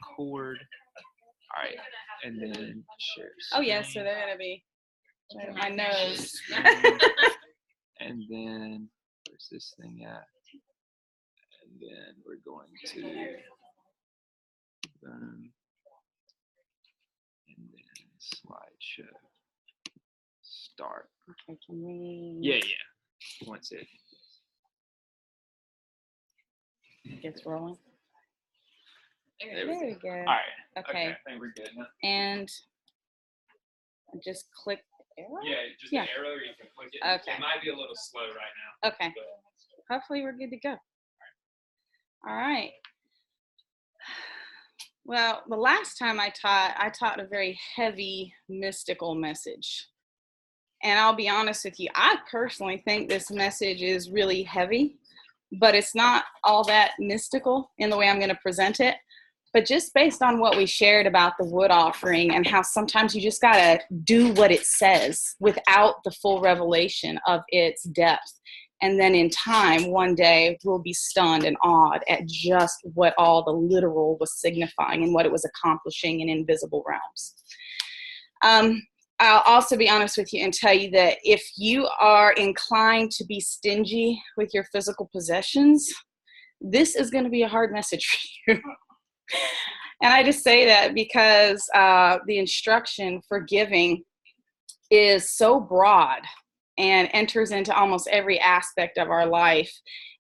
record. All right, and then share. Oh yeah, so they're gonna be right at my nose. And then where's this thing at? And then we're going to and then slideshow start. Okay, can we? Yeah. Once it gets rolling. There we go. All right. Okay. I think we're good now. And just click the arrow? Yeah, just the arrow, or you can click it. Okay. It might be a little slow right now. Okay. Hopefully we're good to go. All right. Well, the last time I taught a very heavy mystical message. And I'll be honest with you, I personally think this message is really heavy, but it's not all that mystical in the way I'm going to present it. But just based on what we shared about the wood offering and how sometimes you just got to do what it says without the full revelation of its depth. And then in time, one day, we'll be stunned and awed at just what all the literal was signifying and what it was accomplishing in invisible realms. I'll also be honest with you and tell you that if you are inclined to be stingy with your physical possessions, this is going to be a hard message for you. And I just say that because the instruction for giving is so broad and enters into almost every aspect of our life.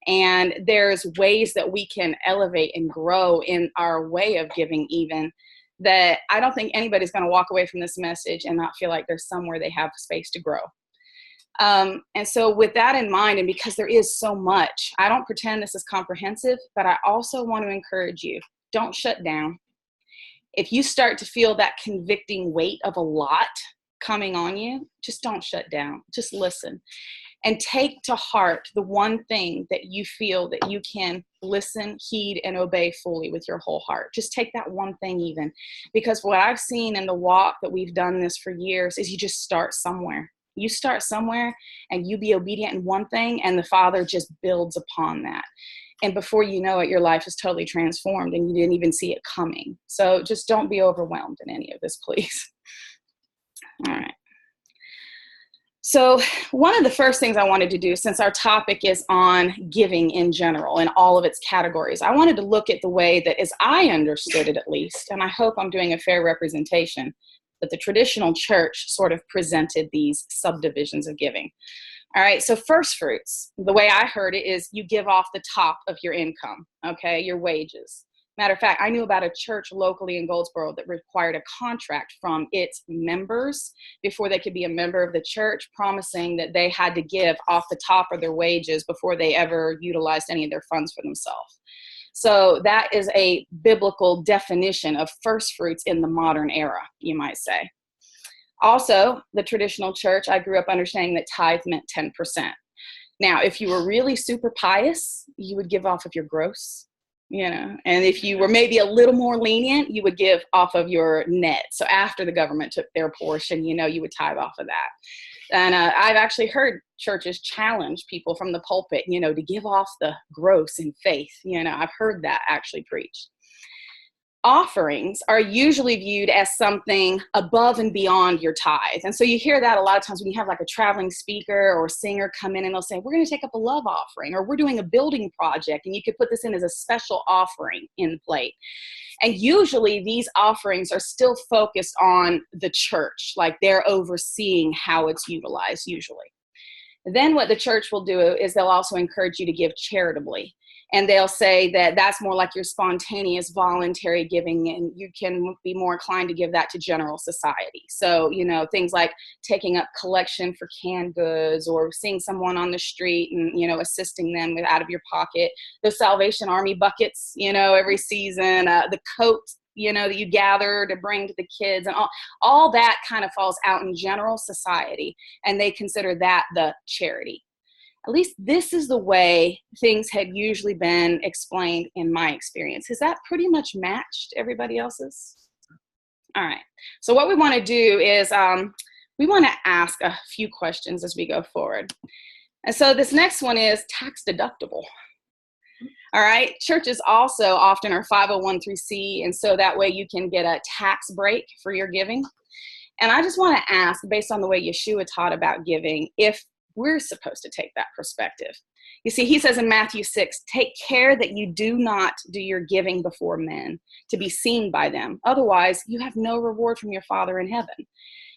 And there's ways that we can elevate and grow in our way of giving even, that I don't think anybody's going to walk away from this message and not feel like there's somewhere they have space to grow. And so with that in mind, and because there is so much, I don't pretend this is comprehensive, but I also want to encourage you, don't shut down. If you start to feel that convicting weight of a lot coming on you, just don't shut down. Just listen and take to heart the one thing that you feel that you can listen, heed, and obey fully with your whole heart. Just take that one thing even, because what I've seen in the walk that we've done this for years is you just start somewhere. You start somewhere and you be obedient in one thing, and the Father just builds upon that. And before you know it, your life is totally transformed and you didn't even see it coming. So just don't be overwhelmed in any of this, please. All right. So one of the first things I wanted to do, since our topic is on giving in general and all of its categories, I wanted to look at the way that, as I understood it at least, and I hope I'm doing a fair representation, that the traditional church sort of presented these subdivisions of giving. All right, so firstfruits, the way I heard it is you give off the top of your income, okay, your wages. Matter of fact, I knew about a church locally in Goldsboro that required a contract from its members before they could be a member of the church, promising that they had to give off the top of their wages before they ever utilized any of their funds for themselves. So that is a biblical definition of firstfruits in the modern era, you might say. Also, the traditional church, I grew up understanding that tithe meant 10%. Now, if you were really super pious, you would give off of your gross. And if you were maybe a little more lenient, you would give off of your net. So after the government took their portion, you would tithe off of that. And I've actually heard churches challenge people from the pulpit, to give off the gross in faith. I've heard that actually preached. Offerings are usually viewed as something above and beyond your tithe. And so you hear that a lot of times when you have like a traveling speaker or singer come in and they'll say, we're going to take up a love offering, or we're doing a building project and you could put this in as a special offering in the plate. And usually these offerings are still focused on the church, like they're overseeing how it's utilized usually. Then what the church will do is they'll also encourage you to give charitably. And they'll say that that's more like your spontaneous voluntary giving, and you can be more inclined to give that to general society. So, things like taking up collection for canned goods, or seeing someone on the street and, assisting them with out of your pocket. The Salvation Army buckets, every season, the coats, that you gather to bring to the kids, and all that kind of falls out in general society. And they consider that the charity. At least this is the way things had usually been explained in my experience. Has that pretty much matched everybody else's? All right. So what we want to do is we want to ask a few questions as we go forward. And so this next one is tax deductible. All right. Churches also often are 501(c), and so that way you can get a tax break for your giving. And I just want to ask, based on the way Yeshua taught about giving, if we're supposed to take that perspective. You see, he says in Matthew 6, take care that you do not do your giving before men to be seen by them. Otherwise, you have no reward from your Father in heaven.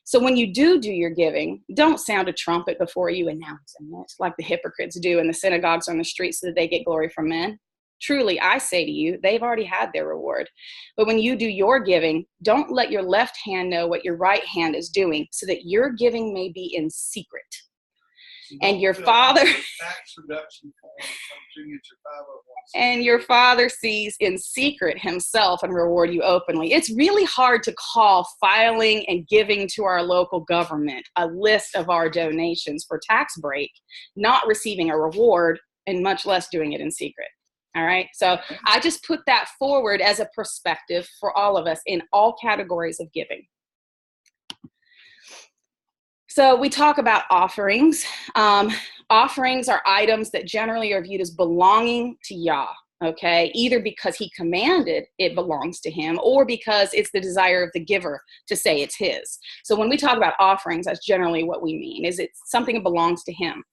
So when you do your giving, don't sound a trumpet before you announcing it like the hypocrites do in the synagogues or on the streets so that they get glory from men. Truly, I say to you, they've already had their reward. But when you do your giving, don't let your left hand know what your right hand is doing, so that your giving may be in secret. And your Father tax reduction form to get your 501(c). And your Father sees in secret himself and reward you openly. It's really hard to call filing and giving to our local government a list of our donations for tax break, not receiving a reward, and much less doing it in secret. All right. So I just put that forward as a perspective for all of us in all categories of giving. So we talk about offerings. Offerings are items that generally are viewed as belonging to Yah, okay? Either because he commanded it belongs to him, or because it's the desire of the giver to say it's his. So when we talk about offerings, that's generally what we mean, is it's something that belongs to him.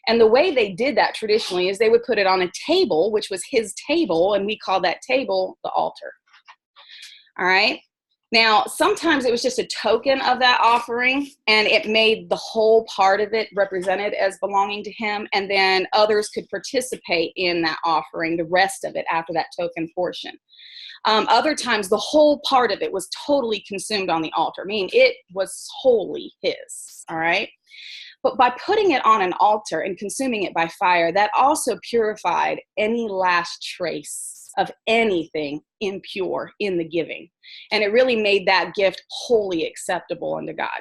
And the way they did that traditionally is they would put it on a table, which was his table, and we call that table the altar. All right? Now, sometimes it was just a token of that offering, and it made the whole part of it represented as belonging to him, and then others could participate in that offering, the rest of it after that token portion. Other times, the whole part of it was totally consumed on the altar, meaning it was wholly his, all right? But by putting it on an altar and consuming it by fire, that also purified any last trace of anything impure in the giving. And it really made that gift wholly acceptable unto God.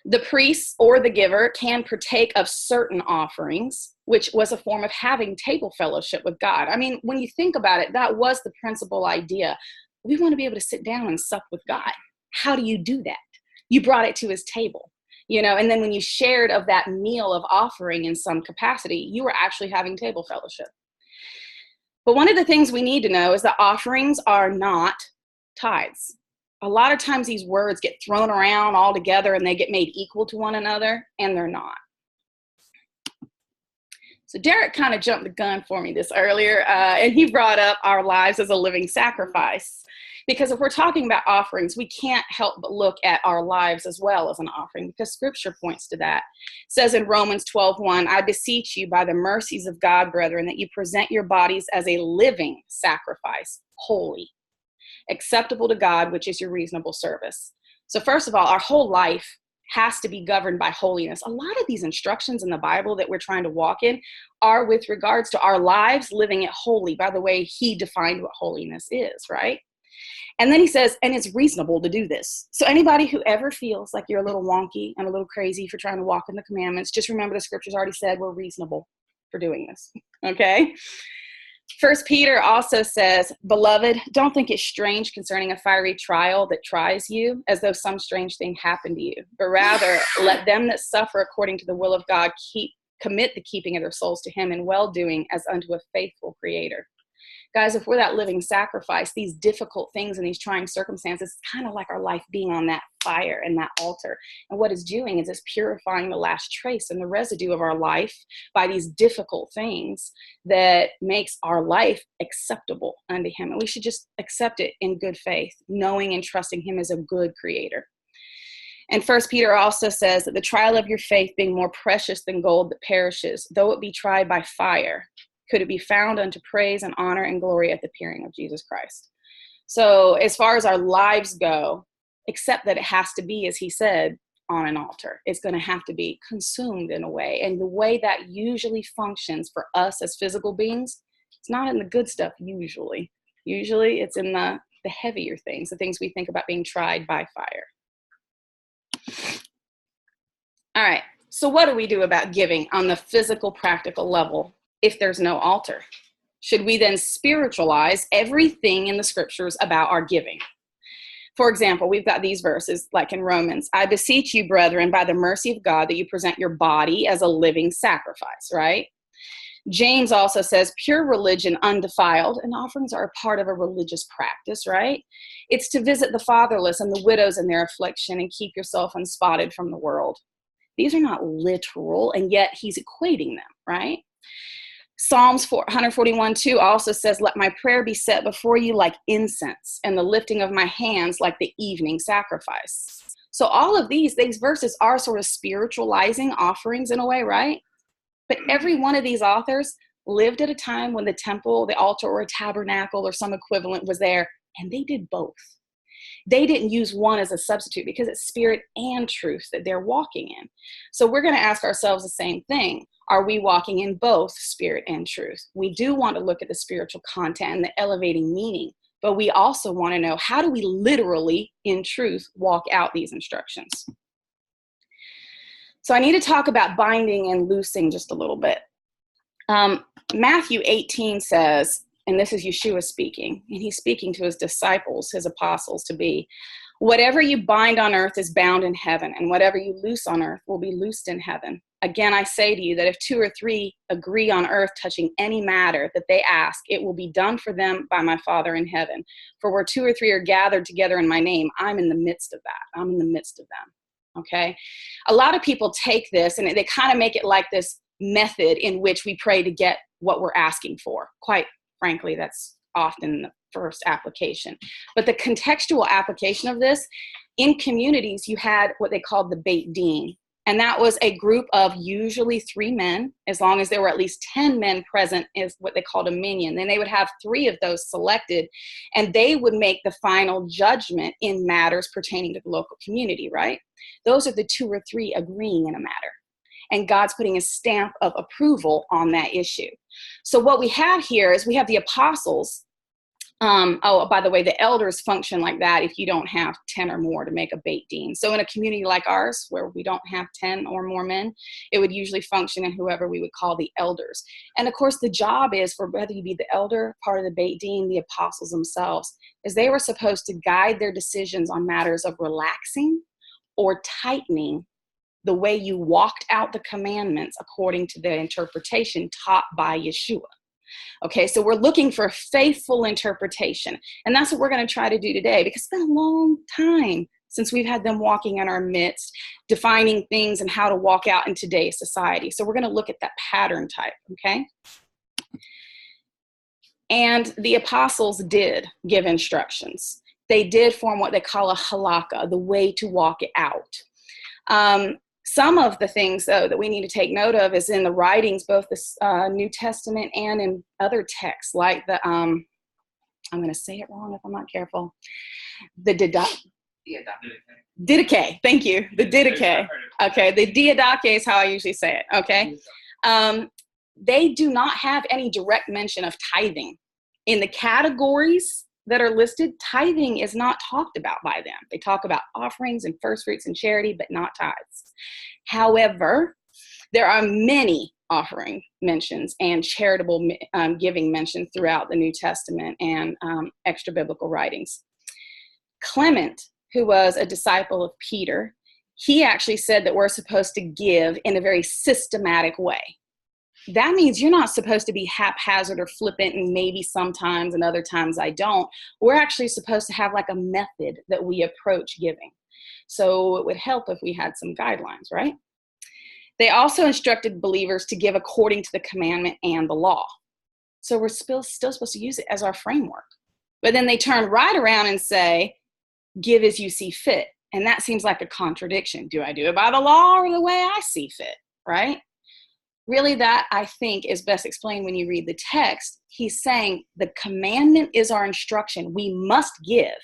The priest or the giver can partake of certain offerings, which was a form of having table fellowship with God. I mean, when you think about it, that was the principal idea. We want to be able to sit down and sup with God. How do you do that? You brought it to his table. And then when you shared of that meal of offering in some capacity, you were actually having table fellowship. But one of the things we need to know is that offerings are not tithes. A lot of times these words get thrown around all together and they get made equal to one another, and they're not. So Derek kind of jumped the gun for me this earlier, and he brought up our lives as a living sacrifice. Because if we're talking about offerings, we can't help but look at our lives as well as an offering, because Scripture points to that. It says in Romans 12:1, I beseech you by the mercies of God, brethren, that you present your bodies as a living sacrifice, holy, acceptable to God, which is your reasonable service. So first of all, our whole life has to be governed by holiness. A lot of these instructions in the Bible that we're trying to walk in are with regards to our lives living it holy, by the way he defined what holiness is, right? And then he says, and it's reasonable to do this. So anybody who ever feels like you're a little wonky and a little crazy for trying to walk in the commandments, just remember the scriptures already said we're reasonable for doing this, okay? First Peter also says, beloved, don't think it's strange concerning a fiery trial that tries you, as though some strange thing happened to you, but rather let them that suffer according to the will of God commit the keeping of their souls to him in well-doing as unto a faithful creator. Guys, if we're that living sacrifice, these difficult things and these trying circumstances, it's kind of like our life being on that fire and that altar. And what it's doing is it's purifying the last trace and the residue of our life by these difficult things that makes our life acceptable unto him. And we should just accept it in good faith, knowing and trusting him as a good creator. And First Peter also says that the trial of your faith being more precious than gold that perishes, though it be tried by fire, could it be found unto praise and honor and glory at the appearing of Jesus Christ. So as far as our lives go, except that it has to be, as he said, on an altar. It's going to have to be consumed in a way. And the way that usually functions for us as physical beings, it's not in the good stuff usually. Usually it's in the heavier things, the things we think about being tried by fire. All right, so what do we do about giving on the physical, practical level if there's no altar? Should we then spiritualize everything in the scriptures about our giving? For example, we've got these verses like in Romans. I beseech you, brethren, by the mercy of God, that you present your body as a living sacrifice, right? James also says pure religion undefiled, and offerings are a part of a religious practice, right? It's to visit the fatherless and the widows in their affliction and keep yourself unspotted from the world. These are not literal, and yet he's equating them, right? Psalms 141:2 also says, let my prayer be set before you like incense, and the lifting of my hands like the evening sacrifice. So all of these verses are sort of spiritualizing offerings in a way, right? But every one of these authors lived at a time when the temple, the altar, or a tabernacle or some equivalent was there, and they did both. They didn't use one as a substitute because it's spirit and truth that they're walking in. So we're going to ask ourselves the same thing. Are we walking in both spirit and truth? We do want to look at the spiritual content and the elevating meaning, but we also want to know, how do we literally, in truth, walk out these instructions? So I need to talk about binding and loosing just a little bit. Matthew 18 says, and this is Yeshua speaking, and he's speaking to his disciples, his apostles to be, whatever you bind on earth is bound in heaven, and whatever you loose on earth will be loosed in heaven. Again, I say to you that if 2 or 3 agree on earth touching any matter that they ask, it will be done for them by my Father in heaven. For where 2 or 3 are gathered together in my name, I'm in the midst of that. I'm in the midst of them. Okay? A lot of people take this and they kind of make it like this method in which we pray to get what we're asking for. Quite frankly, that's often the first application. But the contextual application of this, in communities, you had what they called the Beit Din. And that was a group of usually 3 men, as long as there were at least 10 men present, is what they called a minyan. Then they would have 3 of those selected, and they would make the final judgment in matters pertaining to the local community, right? Those are the 2 or 3 agreeing in a matter. And God's putting a stamp of approval on that issue. So what we have here is we have the apostles. By the way, the elders function like that if you don't have 10 or more to make a Beit Din. So in a community like ours, where we don't have 10 or more men, it would usually function in whoever we would call the elders. And of course, the job is for whether you be the elder, part of the Beit Din, the apostles themselves, is they were supposed to guide their decisions on matters of relaxing or tightening the way you walked out the commandments according to the interpretation taught by Yeshua. Okay, so we're looking for faithful interpretation. And that's what we're going to try to do today, because it's been a long time since we've had them walking in our midst, defining things and how to walk out in today's society. So we're going to look at that pattern type, okay? And the apostles did give instructions. They did form what they call a halakha, the way to walk it out. Some of the things, though, that we need to take note of is in the writings, both the New Testament and in other texts, like the, I'm going to say it wrong if I'm not careful, the Didache. Thank you. The Didache. Okay, the Didache is how I usually say it, okay? They do not have any direct mention of tithing. In the categories that are listed, tithing is not talked about by them. They talk about offerings and first fruits and charity, but not tithes. However, there are many offering mentions and charitable giving mentions throughout the New Testament and extra biblical writings. Clement, who was a disciple of Peter, he actually said that we're supposed to give in a very systematic way. That means you're not supposed to be haphazard or flippant and maybe sometimes and other times I don't. We're actually supposed to have like a method that we approach giving. So it would help if we had some guidelines, right? They also instructed believers to give according to the commandment and the law. So we're still supposed to use it as our framework. But then they turn right around and say, give as you see fit. And that seems like a contradiction. Do I do it by the law or the way I see fit, right? Really, that, I think, is best explained when you read the text. He's saying the commandment is our instruction. We must give.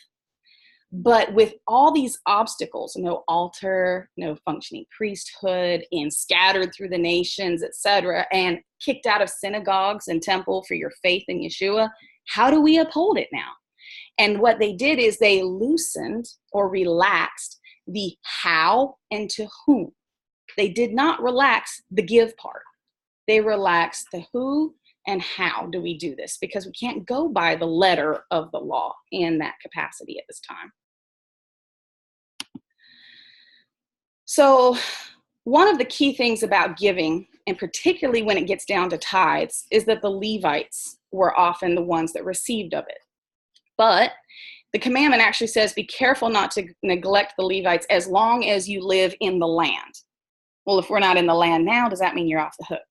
But with all these obstacles, no altar, no functioning priesthood, and scattered through the nations, etc., and kicked out of synagogues and temple for your faith in Yeshua, how do we uphold it now? And what they did is they loosened or relaxed the how and to whom. They did not relax the give part. They relaxed the who and how do we do this, because we can't go by the letter of the law in that capacity at this time. So one of the key things about giving and particularly when it gets down to tithes, is that the Levites were often the ones that received of it. But the commandment actually says, be careful not to neglect the Levites as long as you live in the land. Well, if we're not in the land now, does that mean you're off the hook?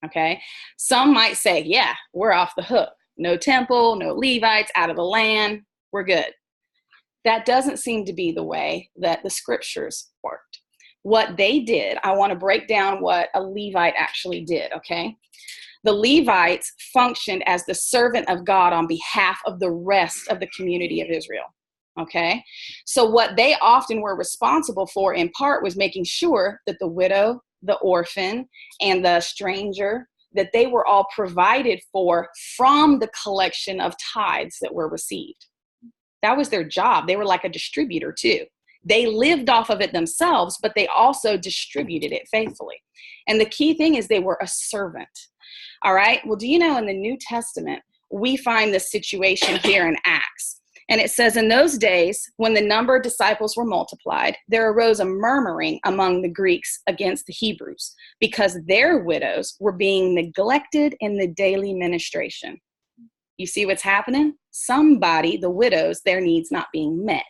Okay. Some might say, yeah, we're off the hook. No temple, no Levites, out of the land, we're good. That doesn't seem to be the way that the scriptures worked. What they did, I want to break down what a Levite actually did, okay? The Levites functioned as the servant of God on behalf of the rest of the community of Israel, okay? So what they often were responsible for, in part, was making sure that the widow, the orphan, and the stranger, that they were all provided for from the collection of tithes that were received. That was their job. They were like a distributor too. They lived off of it themselves, but they also distributed it faithfully. And the key thing is they were a servant. All right. Well, do you know in the New Testament, we find this situation here in Acts. And it says, in those days, when the number of disciples were multiplied, there arose a murmuring among the Greeks against the Hebrews because their widows were being neglected in the daily ministration. You see what's happening? Somebody, the widows, their needs not being met.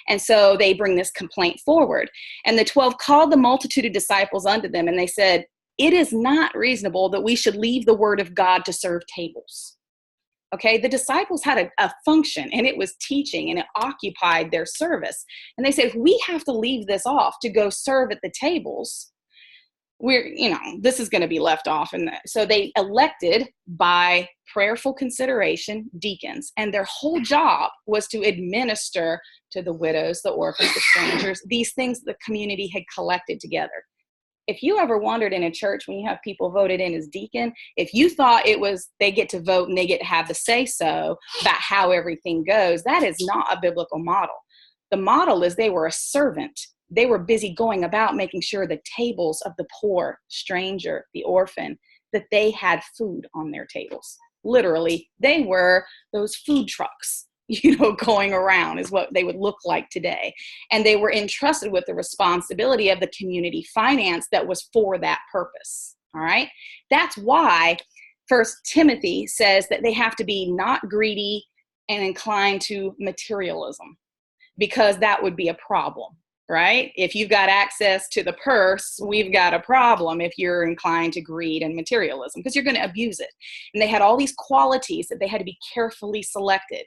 And so they bring this complaint forward. And the 12 called the multitude of disciples unto them, and they said, it is not reasonable that we should leave the word of God to serve tables. Okay, the disciples had a function, and it was teaching, and it occupied their service. And they said, if we have to leave this off to go serve at the tables, this is going to be left off. And so they elected by prayerful consideration deacons, and their whole job was to administer to the widows, the orphans, the strangers, these things the community had collected together. If you ever wondered in a church when you have people voted in as deacon, if you thought it was they get to vote and they get to have the say-so about how everything goes, that is not a biblical model. The model is they were a servant. They were busy going about making sure the tables of the poor, stranger, the orphan, that they had food on their tables. Literally, they were those food trucks, going around is what they would look like today. And they were entrusted with the responsibility of the community finance that was for that purpose. All right. That's why First Timothy says that they have to be not greedy and inclined to materialism, because that would be a problem. Right? If you've got access to the purse, we've got a problem if you're inclined to greed and materialism, because you're going to abuse it. And they had all these qualities that they had to be carefully selected.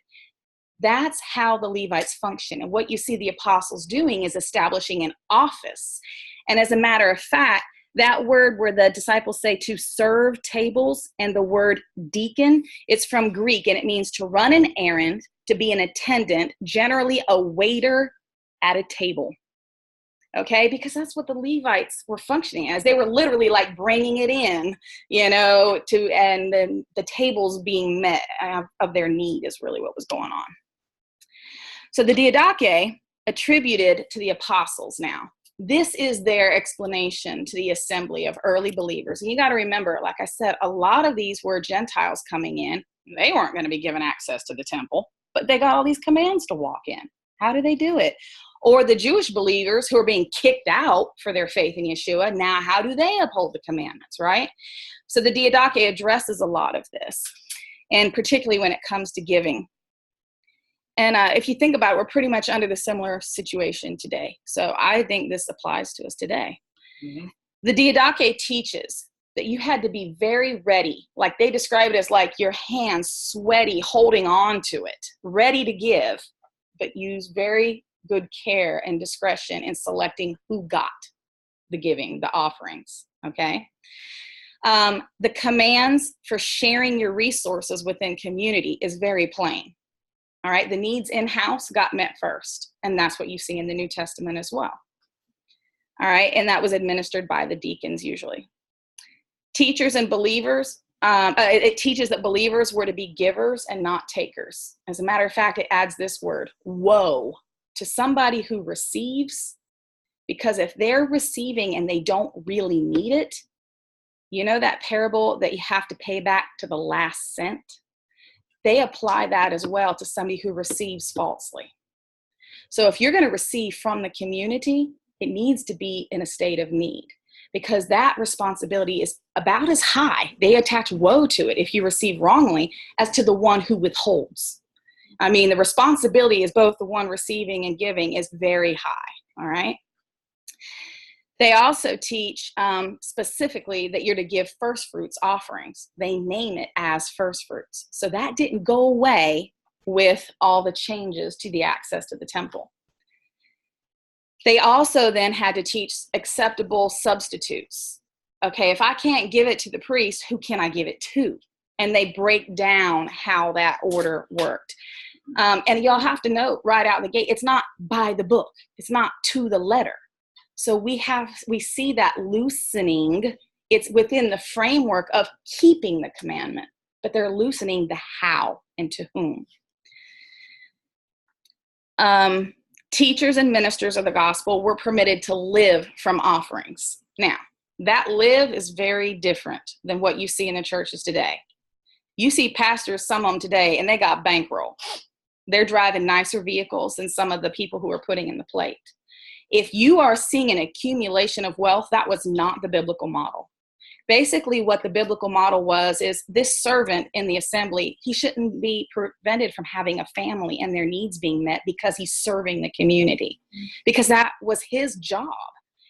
That's how the Levites function. And what you see the apostles doing is establishing an office. And as a matter of fact, that word where the disciples say to serve tables, and the word deacon, it's from Greek, and it means to run an errand, to be an attendant, generally a waiter at a table. Okay, because that's what the Levites were functioning as. They were literally like bringing it in, and then the tables being met of their need is really what was going on. So the Didache attributed to the apostles now. This is their explanation to the assembly of early believers. And you got to remember, like I said, a lot of these were Gentiles coming in. They weren't going to be given access to the temple, but they got all these commands to walk in. How do they do it? Or the Jewish believers who are being kicked out for their faith in Yeshua. Now, how do they uphold the commandments, right? So the Didache addresses a lot of this, and particularly when it comes to giving. And if you think about it, we're pretty much under the similar situation today. So I think this applies to us today. Mm-hmm. The Didache teaches that you had to be very ready. Like they describe it as like your hands sweaty, holding on to it, ready to give, but use very good care and discretion in selecting who got the giving, the offerings, okay? The commands for sharing your resources within community is very plain, all right? The needs in-house got met first, and that's what you see in the New Testament as well, all right? And that was administered by the deacons usually. Teachers and believers, it teaches that believers were to be givers and not takers. As a matter of fact, it adds this word, woe, to somebody who receives, because if they're receiving and they don't really need it, that parable that you have to pay back to the last cent, they apply that as well to somebody who receives falsely. So if you're going to receive from the community, it needs to be in a state of need. because that responsibility is about as high. They attach woe to it if you receive wrongly as to the one who withholds. I mean, the responsibility is both the one receiving and giving is very high, all right? They also teach specifically that you're to give first fruits offerings. They name it as first fruits. So that didn't go away with all the changes to the access to the temple. They also then had to teach acceptable substitutes. Okay, if I can't give it to the priest, who can I give it to? And they break down how that order worked. And y'all have to note right out the gate, it's not by the book. It's not to the letter. So we see that loosening. It's within the framework of keeping the commandment, but they're loosening the how and to whom. Teachers and ministers of the gospel were permitted to live from offerings. Now, that live is very different than what you see in the churches today. You see pastors, some of them today, and they got bankroll. They're driving nicer vehicles than some of the people who are putting in the plate. If you are seeing an accumulation of wealth, that was not the biblical model. Basically, what the biblical model was is this servant in the assembly, he shouldn't be prevented from having a family and their needs being met because he's serving the community, because that was his job.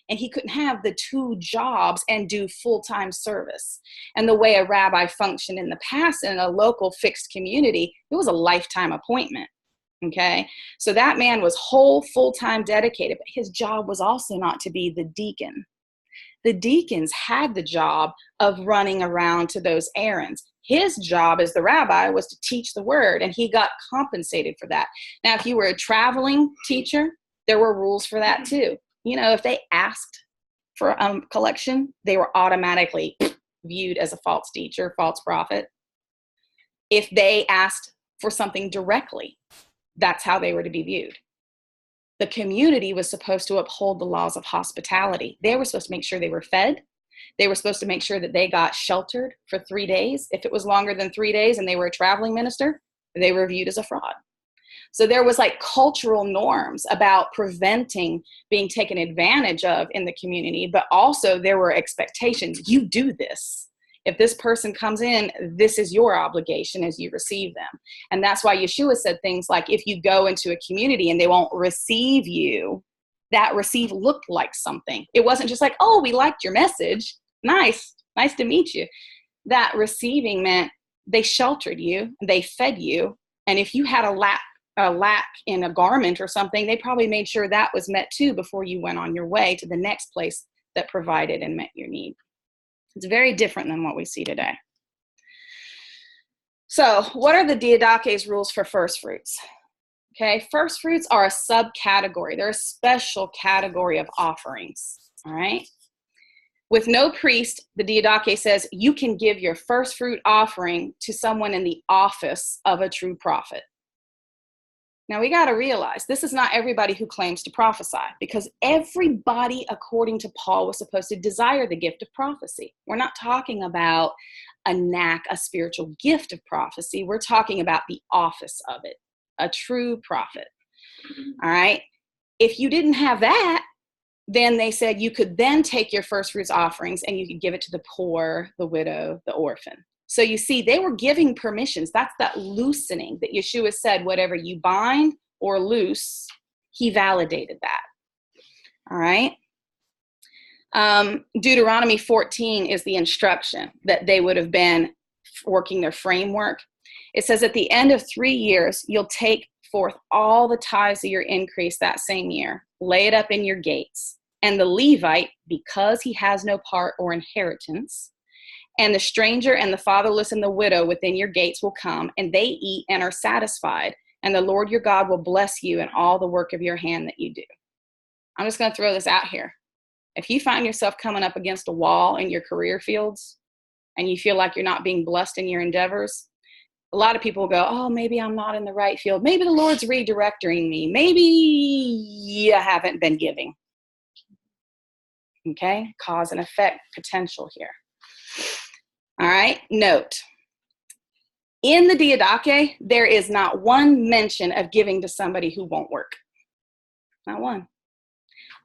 And he couldn't have the two jobs and do full-time service. And the way a rabbi functioned in the past in a local fixed community, it was a lifetime appointment. Okay, so that man was whole, full-time dedicated, but his job was also not to be the deacon. The deacons had the job of running around to those errands. His job as the rabbi was to teach the word, and he got compensated for that. Now, if you were a traveling teacher, there were rules for that too. You know, if they asked for collection, they were automatically viewed as a false teacher, false prophet. If they asked for something directly, that's how they were to be viewed. The community was supposed to uphold the laws of hospitality. They were supposed to make sure they were fed. They were supposed to make sure that they got sheltered for 3 days. If it was longer than 3 days and they were a traveling minister, they were viewed as a fraud. So there was like cultural norms about preventing being taken advantage of in the community, but also there were expectations. You do this. If this person comes in, this is your obligation as you receive them. And that's why Yeshua said things like, if you go into a community and they won't receive you, that receive looked like something. It wasn't just like, oh, we liked your message. Nice to meet you. That receiving meant they sheltered you, they fed you. And if you had a lack in a garment or something, they probably made sure that was met too before you went on your way to the next place that provided and met your need. It's very different than what we see today. So what are the Diadache's rules for first fruits? Okay, first fruits are a subcategory. They're a special category of offerings, all right? With no priest, the Diadache says you can give your first fruit offering to someone in the office of a true prophet. Now, we got to realize this is not everybody who claims to prophesy, because everybody, according to Paul, was supposed to desire the gift of prophecy. We're not talking about a knack, a spiritual gift of prophecy. We're talking about the office of it, a true prophet. All right. If you didn't have that, then they said you could then take your first fruits offerings and you could give it to the poor, the widow, the orphan. So you see, they were giving permissions. That's that loosening that Yeshua said, whatever you bind or loose, he validated that. All right. Deuteronomy 14 is the instruction that they would have been working their framework. It says at the end of 3 years, you'll take forth all the tithes of your increase that same year, lay it up in your gates. And the Levite, because he has no part or inheritance, and the stranger and the fatherless and the widow within your gates will come, and they eat and are satisfied. And the Lord your God will bless you in all the work of your hand that you do. I'm just going to throw this out here. If you find yourself coming up against a wall in your career fields and you feel like you're not being blessed in your endeavors, a lot of people will go, oh, maybe I'm not in the right field. Maybe the Lord's redirecting me. Maybe you haven't been giving. Okay? Cause and effect potential here. All right, note, in the Diadache, there is not one mention of giving to somebody who won't work. Not one.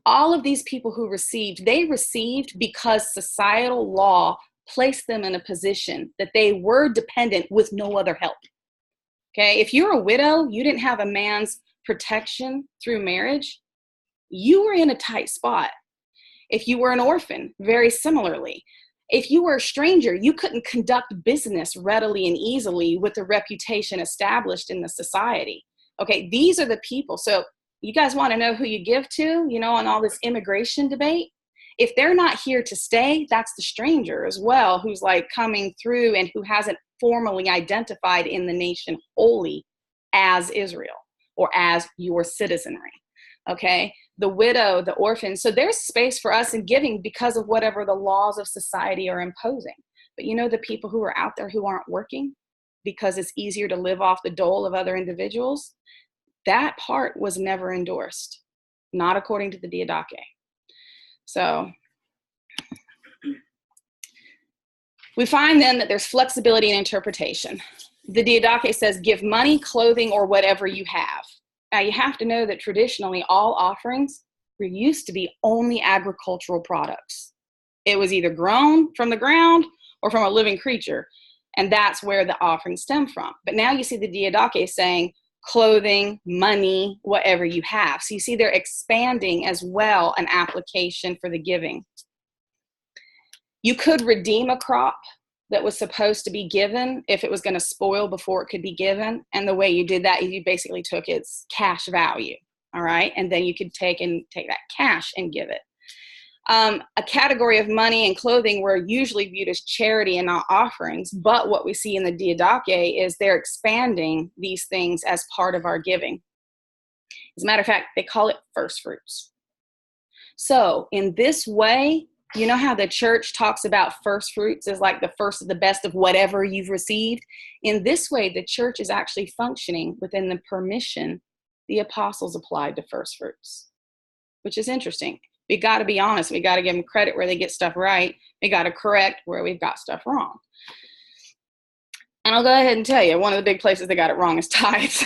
All of these people who received, they received because societal law placed them in a position that they were dependent with no other help. Okay, if you're a widow, you didn't have a man's protection through marriage, you were in a tight spot. If you were an orphan, very similarly. If you were a stranger, you couldn't conduct business readily and easily with a reputation established in the society. Okay, these are the people. So you guys want to know who you give to, you know, on all this immigration debate? If they're not here to stay, that's the stranger as well, who's like coming through and who hasn't formally identified in the nation wholly as Israel or as your citizenry. Okay, the widow, the orphan. So there's space for us in giving because of whatever the laws of society are imposing. But you know, the people who are out there who aren't working because it's easier to live off the dole of other individuals, that part was never endorsed, not according to the Didache. So we find then that there's flexibility in interpretation. The Didache says, give money, clothing, or whatever you have. Now you have to know that traditionally all offerings were used to be only agricultural products. It was either grown from the ground or from a living creature, and that's where the offering stemmed from. But now you see the Didache saying clothing, money, whatever you have. So you see they're expanding as well an application for the giving. You could redeem a crop that was supposed to be given if it was going to spoil before it could be given. And the way you did that, you basically took its cash value, all right? And then you could take that cash and give it. A category of money and clothing were usually viewed as charity and not offerings, but what we see in the Didache is they're expanding these things as part of our giving. As a matter of fact, they call it firstfruits. So in this way, you know how the church talks about first fruits as like the first of the best of whatever you've received? In this way, the church is actually functioning within the permission the apostles applied to first fruits, which is interesting. We got to be honest. We got to give them credit where they get stuff right. We got to correct where we've got stuff wrong. And I'll go ahead and tell you, one of the big places they got it wrong is tithes.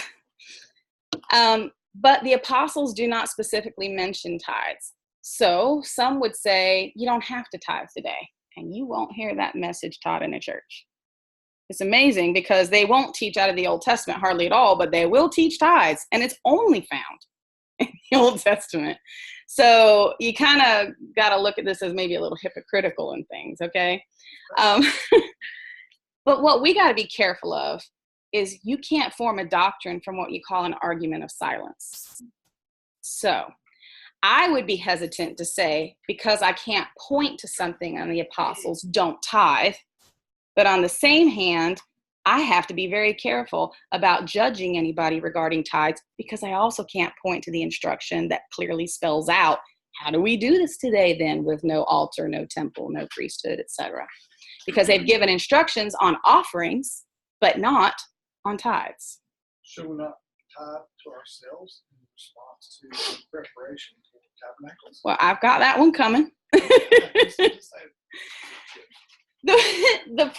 But the apostles do not specifically mention tithes. So some would say, you don't have to tithe today, and you won't hear that message taught in a church. It's amazing because they won't teach out of the Old Testament hardly at all, but they will teach tithes, and it's only found in the Old Testament. So you kind of got to look at this as maybe a little hypocritical in things, okay? But what we got to be careful of is you can't form a doctrine from what you call an argument of silence. So I would be hesitant to say, because I can't point to something on the apostles, don't tithe. But on the same hand, I have to be very careful about judging anybody regarding tithes, because I also can't point to the instruction that clearly spells out, how do we do this today then with no altar, no temple, no priesthood, etc. Because they've given instructions on offerings, but not on tithes. Should we not tithe to ourselves in response to preparation for tabernacles? Well, I've got that one coming. The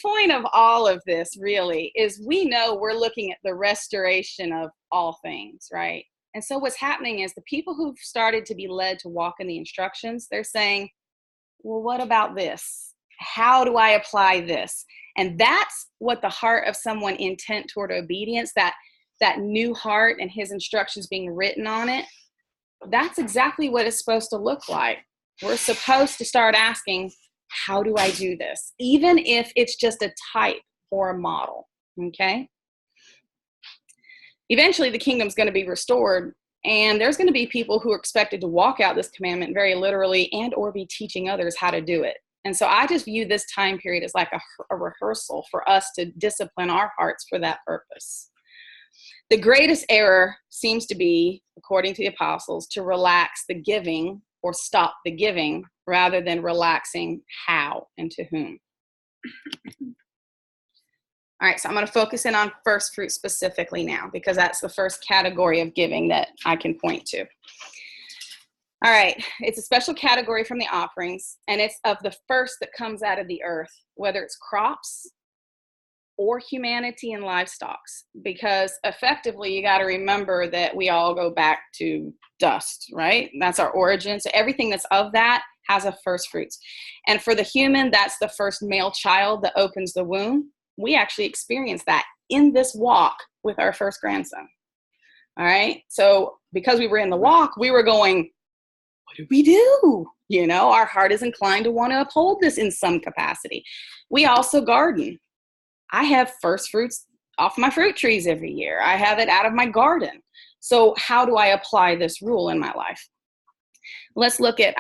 point of all of this really is we know we're looking at the restoration of all things, right? And so what's happening is the people who've started to be led to walk in the instructions, they're saying, well, what about this? How do I apply this? And that's what the heart of someone intent toward obedience, that new heart and his instructions being written on it, that's exactly what it's supposed to look like. We're supposed to start asking, how do I do this? Even if it's just a type or a model, okay? Eventually, the kingdom's going to be restored, and there's going to be people who are expected to walk out this commandment very literally and or be teaching others how to do it. And so I just view this time period as like a rehearsal for us to discipline our hearts for that purpose. The greatest error seems to be, according to the apostles, to relax the giving or stop the giving rather than relaxing how and to whom. All right, so I'm going to focus in on first fruit specifically now, because that's the first category of giving that I can point to. All right, it's a special category from the offerings, and it's of the first that comes out of the earth, whether it's crops, or humanity and livestock, because effectively you got to remember that we all go back to dust, right? That's our origin. So everything that's of that has a first fruits. And for the human, that's the first male child that opens the womb. We actually experience that in this walk with our first grandson. All right. So because we were in the walk, we were going, what do we do? You know, our heart is inclined to want to uphold this in some capacity. We also garden. I have first fruits off my fruit trees every year. I have it out of my garden. So how do I apply this rule in my life? Let's look at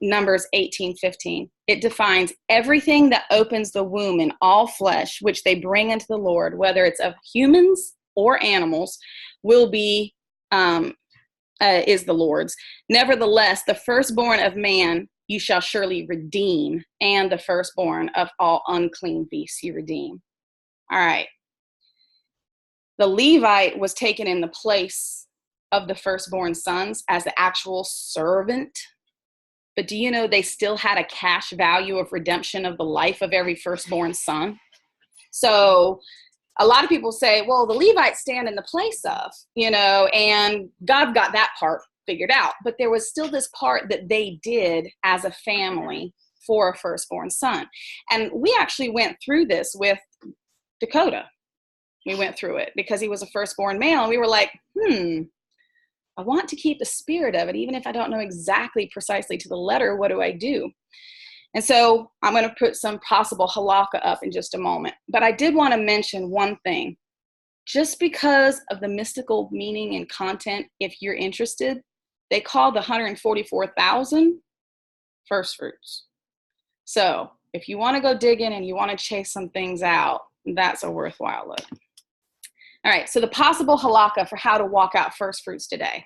Numbers 18:15. It defines everything that opens the womb in all flesh, which they bring into the Lord, whether it's of humans or animals, will be, is the Lord's. Nevertheless, the firstborn of man you shall surely redeem, and the firstborn of all unclean beasts you redeem. All right. The Levite was taken in the place of the firstborn sons as the actual servant. But do you know they still had a cash value of redemption of the life of every firstborn son? So a lot of people say, well, the Levites stand in the place of, you know, and God got that part figured out. But there was still this part that they did as a family for a firstborn son. And we actually went through this with Dakota. We went through it because he was a firstborn male. And we were like, I want to keep the spirit of it, even if I don't know exactly precisely to the letter, what do I do? And so I'm going to put some possible halakha up in just a moment. But I did want to mention one thing. Just because of the mystical meaning and content, if you're interested, they call the 144,000 first fruits. So if you want to go dig in and you want to chase some things out, that's a worthwhile look. All right, so the possible halakha for how to walk out first fruits today.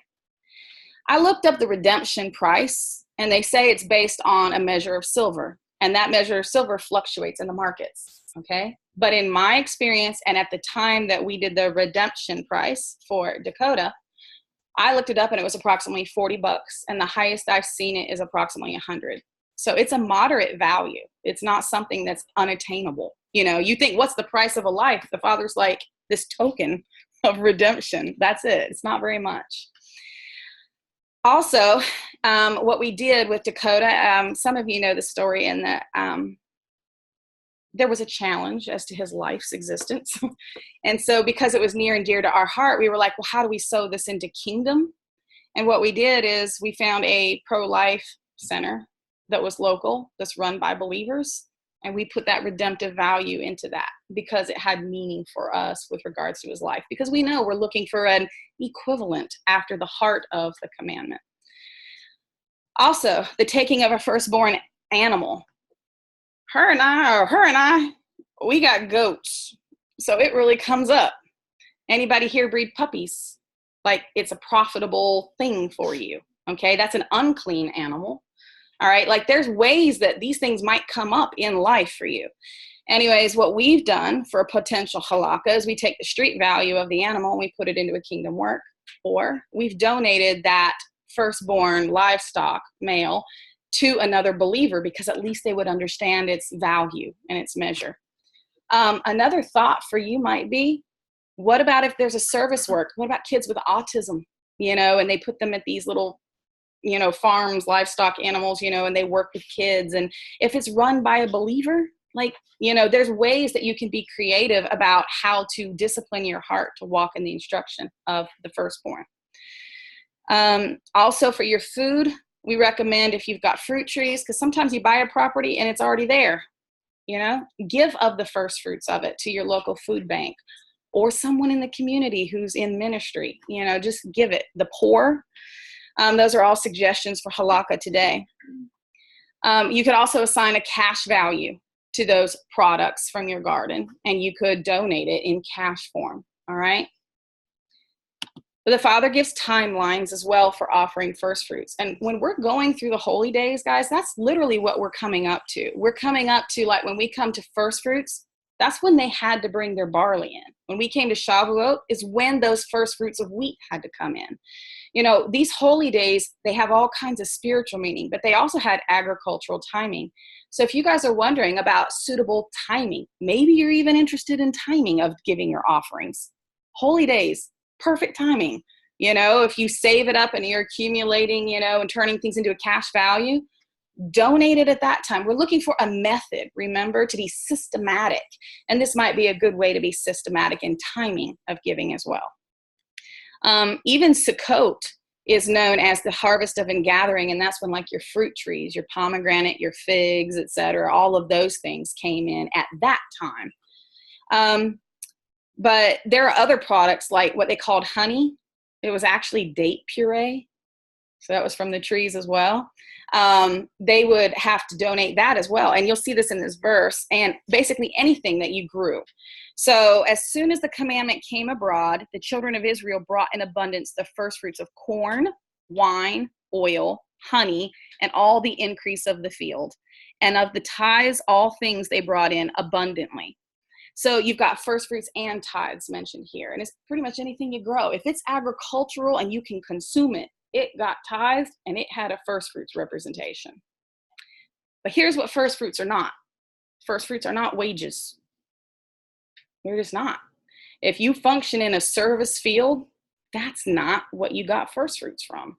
I looked up the redemption price, and they say it's based on a measure of silver, and that measure of silver fluctuates in the markets, okay? But in my experience, and at the time that we did the redemption price for Dakota, I looked it up and it was approximately $40, and the highest I've seen it is approximately 100. So it's a moderate value. It's not something that's unattainable. You know, you think, what's the price of a life? The Father's like, this token of redemption. That's it. It's not very much. Also, what we did with Dakota, some of you know the story in that there was a challenge as to his life's existence. And so because it was near and dear to our heart, we were like, well, how do we sow this into kingdom? And what we did is we found a pro-life center that was local, that's run by believers. And we put that redemptive value into that because it had meaning for us with regards to his life. Because we know we're looking for an equivalent after the heart of the commandment. Also, the taking of a firstborn animal. Her and I, we got goats. So it really comes up. Anybody here breed puppies? Like, it's a profitable thing for you. Okay, that's an unclean animal. All right, like there's ways that these things might come up in life for you. Anyways, what we've done for a potential halakha is we take the street value of the animal and we put it into a kingdom work, or we've donated that firstborn livestock male to another believer because at least they would understand its value and its measure. Another thought for you might be, what about if there's a service work? What about kids with autism, you know, and they put them at these little, you know, farms, livestock animals, you know, and they work with kids. And if it's run by a believer, like, you know, there's ways that you can be creative about how to discipline your heart to walk in the instruction of the firstborn. Also for your food, we recommend if you've got fruit trees, because sometimes you buy a property and it's already there, you know, give of the first fruits of it to your local food bank or someone in the community who's in ministry, you know, just give it. The poor. Those are all suggestions for halakha today. You could also assign a cash value to those products from your garden, and you could donate it in cash form, all right? But the Father gives timelines as well for offering first fruits. And when we're going through the holy days, guys, that's literally what we're coming up to. We're coming up to, like, when we come to first fruits, That's when they had to bring their barley in. When we came to Shavuot is when those first fruits of wheat had to come in. You know, these holy days, they have all kinds of spiritual meaning, but they also had agricultural timing. So if you guys are wondering about suitable timing, maybe you're even interested in timing of giving your offerings. Holy days, perfect timing. You know, if you save it up and you're accumulating, you know, and turning things into a cash value, donate it at that time. We're looking for a method, remember, to be systematic. And this might be a good way to be systematic in timing of giving as well. Even Sukkot is known as the harvest of ingathering, and that's when like your fruit trees, your pomegranate, your figs, etc., all of those things came in at that time. But there are other products like what they called honey. It was actually date puree. So that was from the trees as well. They would have to donate that as well. And you'll see this in this verse, and basically anything that you grew. So as soon as the commandment came abroad, the children of Israel brought in abundance the first fruits of corn, wine, oil, honey, and all the increase of the field. And of the tithes, all things they brought in abundantly. So you've got first fruits and tithes mentioned here. And it's pretty much anything you grow. If it's agricultural and you can consume it, it got tithed and it had a first fruits representation. But here's what first fruits are not. First fruits are not wages. They're just not. If you function in a service field, that's not what you got first fruits from.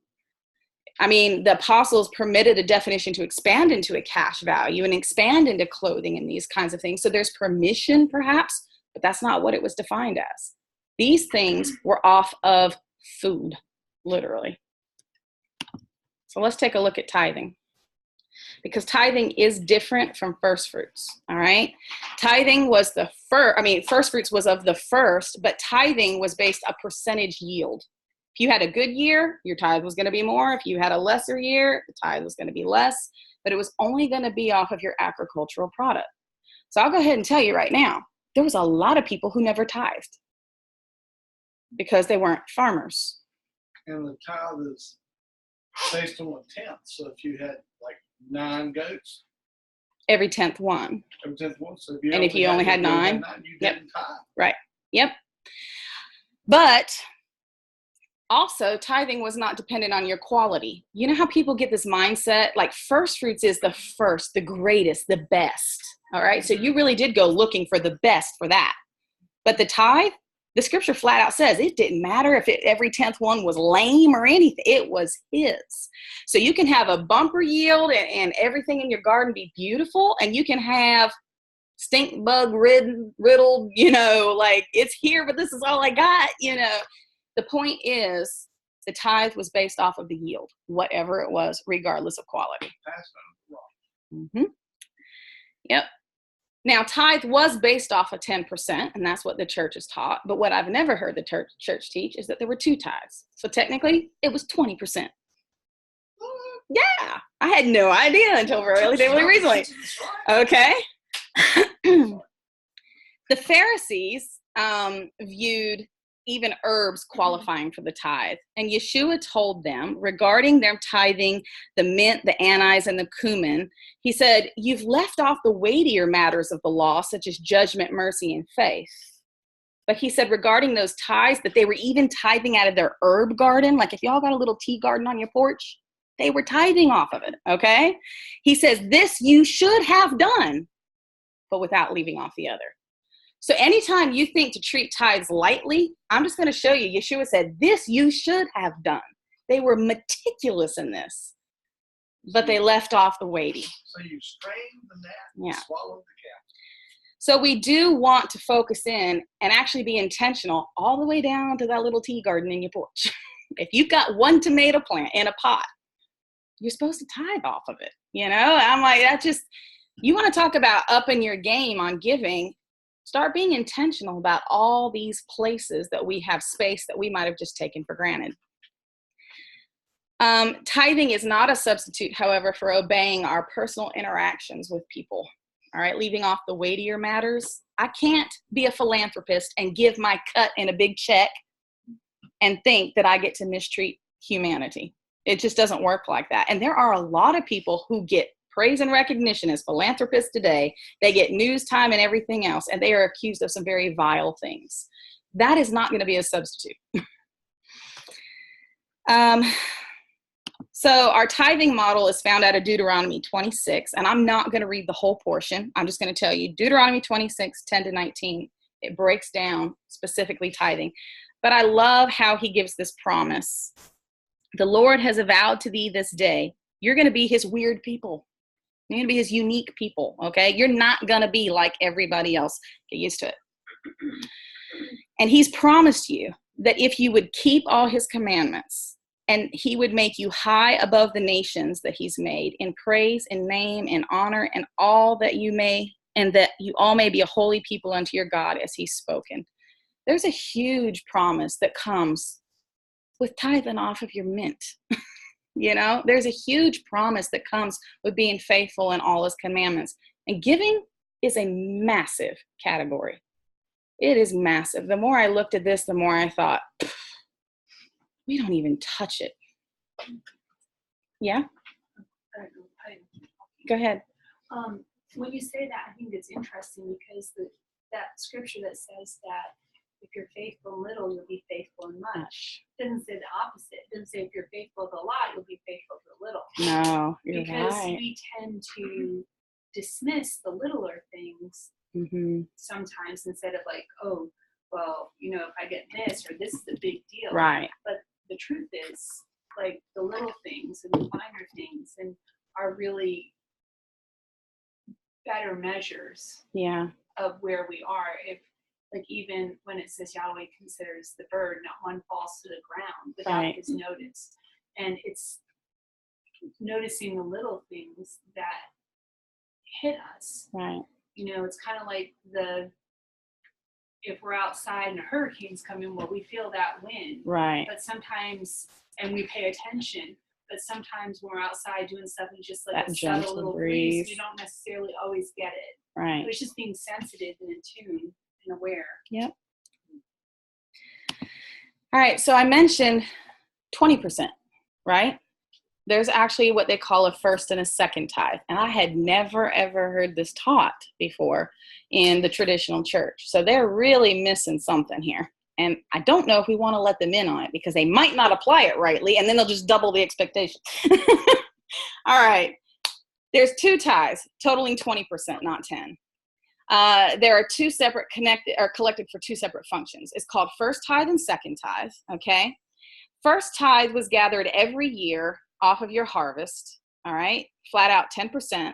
I mean, the apostles permitted a definition to expand into a cash value and expand into clothing and these kinds of things. So there's permission perhaps, but that's not what it was defined as. These things were off of food, literally. So let's take a look at tithing, because tithing is different from first fruits, all right? Tithing was the first fruits was of the first, but tithing was based on percentage yield. If you had a good year, your tithe was going to be more. If you had a lesser year, the tithe was going to be less, but it was only going to be off of your agricultural product. So I'll go ahead and tell you right now, there was a lot of people who never tithed because they weren't farmers. And the tithe is based on a tenth. So if you had like 9 goats, every 10th one. every 10th one. So if you only had 9, you yep. didn't tithe. Right. Yep. But also, tithing was not dependent on your quality. You know how people get this mindset? Like first fruits is the first, the greatest, the best. All right. So you really did go looking for the best for that. But the tithe, the scripture flat out says it didn't matter if every 10th one was lame or anything. It was his. So you can have a bumper yield and everything in your garden be beautiful, and you can have stink bug riddled, you know, like it's here, but this is all I got, you know. The point is the tithe was based off of the yield, whatever it was, regardless of quality. Mm-hmm. Yep. Now, tithe was based off of 10%, and that's what the church is taught. But what I've never heard the church teach is that there were 2 tithes. So technically, it was 20%. Yeah, I had no idea until relatively recently. Okay. The Pharisees viewed even herbs qualifying for the tithe. And Yeshua told them regarding their tithing, the mint, the anise, and the cumin, he said, you've left off the weightier matters of the law, such as judgment, mercy, and faith. But he said regarding those tithes, that they were even tithing out of their herb garden. Like if y'all got a little tea garden on your porch, they were tithing off of it, okay? He says, this you should have done, but without leaving off the other. So anytime you think to treat tithes lightly, I'm just going to show you. Yeshua said, this you should have done. They were meticulous in this, but they left off the weighty. So you strained the gnat and swallowed the cat. So we do want to focus in and actually be intentional all the way down to that little tea garden in your porch. If you've got 1 tomato plant in a pot, you're supposed to tithe off of it. You know, I'm like, that just, you want to talk about upping your game on giving. Start being intentional about all these places that we have space that we might have just taken for granted. Tithing is not a substitute, however, for obeying our personal interactions with people. All right, leaving off the weightier matters. I can't be a philanthropist and give my cut in a big check and think that I get to mistreat humanity. It just doesn't work like that. And there are a lot of people who get praise and recognition as philanthropists today. They get news time and everything else, and they are accused of some very vile things. That is not going to be a substitute. So our tithing model is found out of Deuteronomy 26, and I'm not going to read the whole portion. I'm just going to tell you Deuteronomy 26, 10 to 19. It breaks down specifically tithing. But I love how he gives this promise. The Lord has avowed to thee this day, you're going to be his weird people. You're going to be his unique people, okay? You're not going to be like everybody else. Get used to it. And he's promised you that if you would keep all his commandments, and he would make you high above the nations that he's made in praise and name and honor and all that you may, and that you all may be a holy people unto your God as he's spoken. There's a huge promise that comes with tithing off of your mint. You know, there's a huge promise that comes with being faithful in all his commandments. And giving is a massive category. It is massive. The more I looked at this, the more I thought, we don't even touch it. Yeah? Go ahead. When you say that, I think it's interesting because that scripture that says that if you're faithful in little, you'll be faithful in much. It doesn't say the opposite. It doesn't say if you're faithful with a lot, you'll be faithful with a little. No, you're because right. we tend to dismiss the littler things sometimes instead of like, oh, well, you know, if I get this or this is a big deal. Right. But the truth is, like, the little things and the minor things and are really better measures of where we are. If, like, even when it says Yahweh considers the bird, not one falls to the ground without his notice. And it's noticing the little things that hit us. Right. You know, it's kind of like if we're outside and a hurricane's coming, well, we feel that wind. Right. But sometimes, and we pay attention, but sometimes when we're outside doing stuff and just like that a subtle little breeze, we don't necessarily always get it. Right. But it's just being sensitive and in tune and aware. Yep. All right. So I mentioned 20%, right? There's actually what they call a first and a second tithe. And I had never, ever heard this taught before in the traditional church. So they're really missing something here. And I don't know if we want to let them in on it because they might not apply it rightly and then they'll just double the expectation. All right. There's two tithes totaling 20%, not 10. There are two separate collected for two separate functions. It's called first tithe and second tithe. Okay. First tithe was gathered every year off of your harvest. All right. Flat out 10%.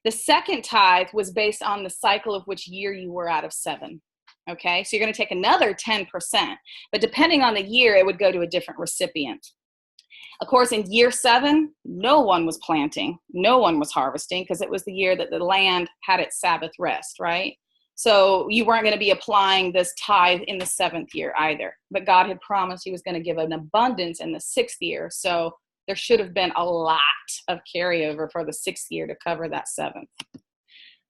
The second tithe was based on the cycle of which year you were out of 7. Okay. So you're going to take another 10%, but depending on the year, it would go to a different recipient. Of course, in year 7, no one was planting. No one was harvesting because it was the year that the land had its Sabbath rest, right? So you weren't going to be applying this tithe in the 7th year either. But God had promised he was going to give an abundance in the 6th year. So there should have been a lot of carryover for the 6th year to cover that 7th.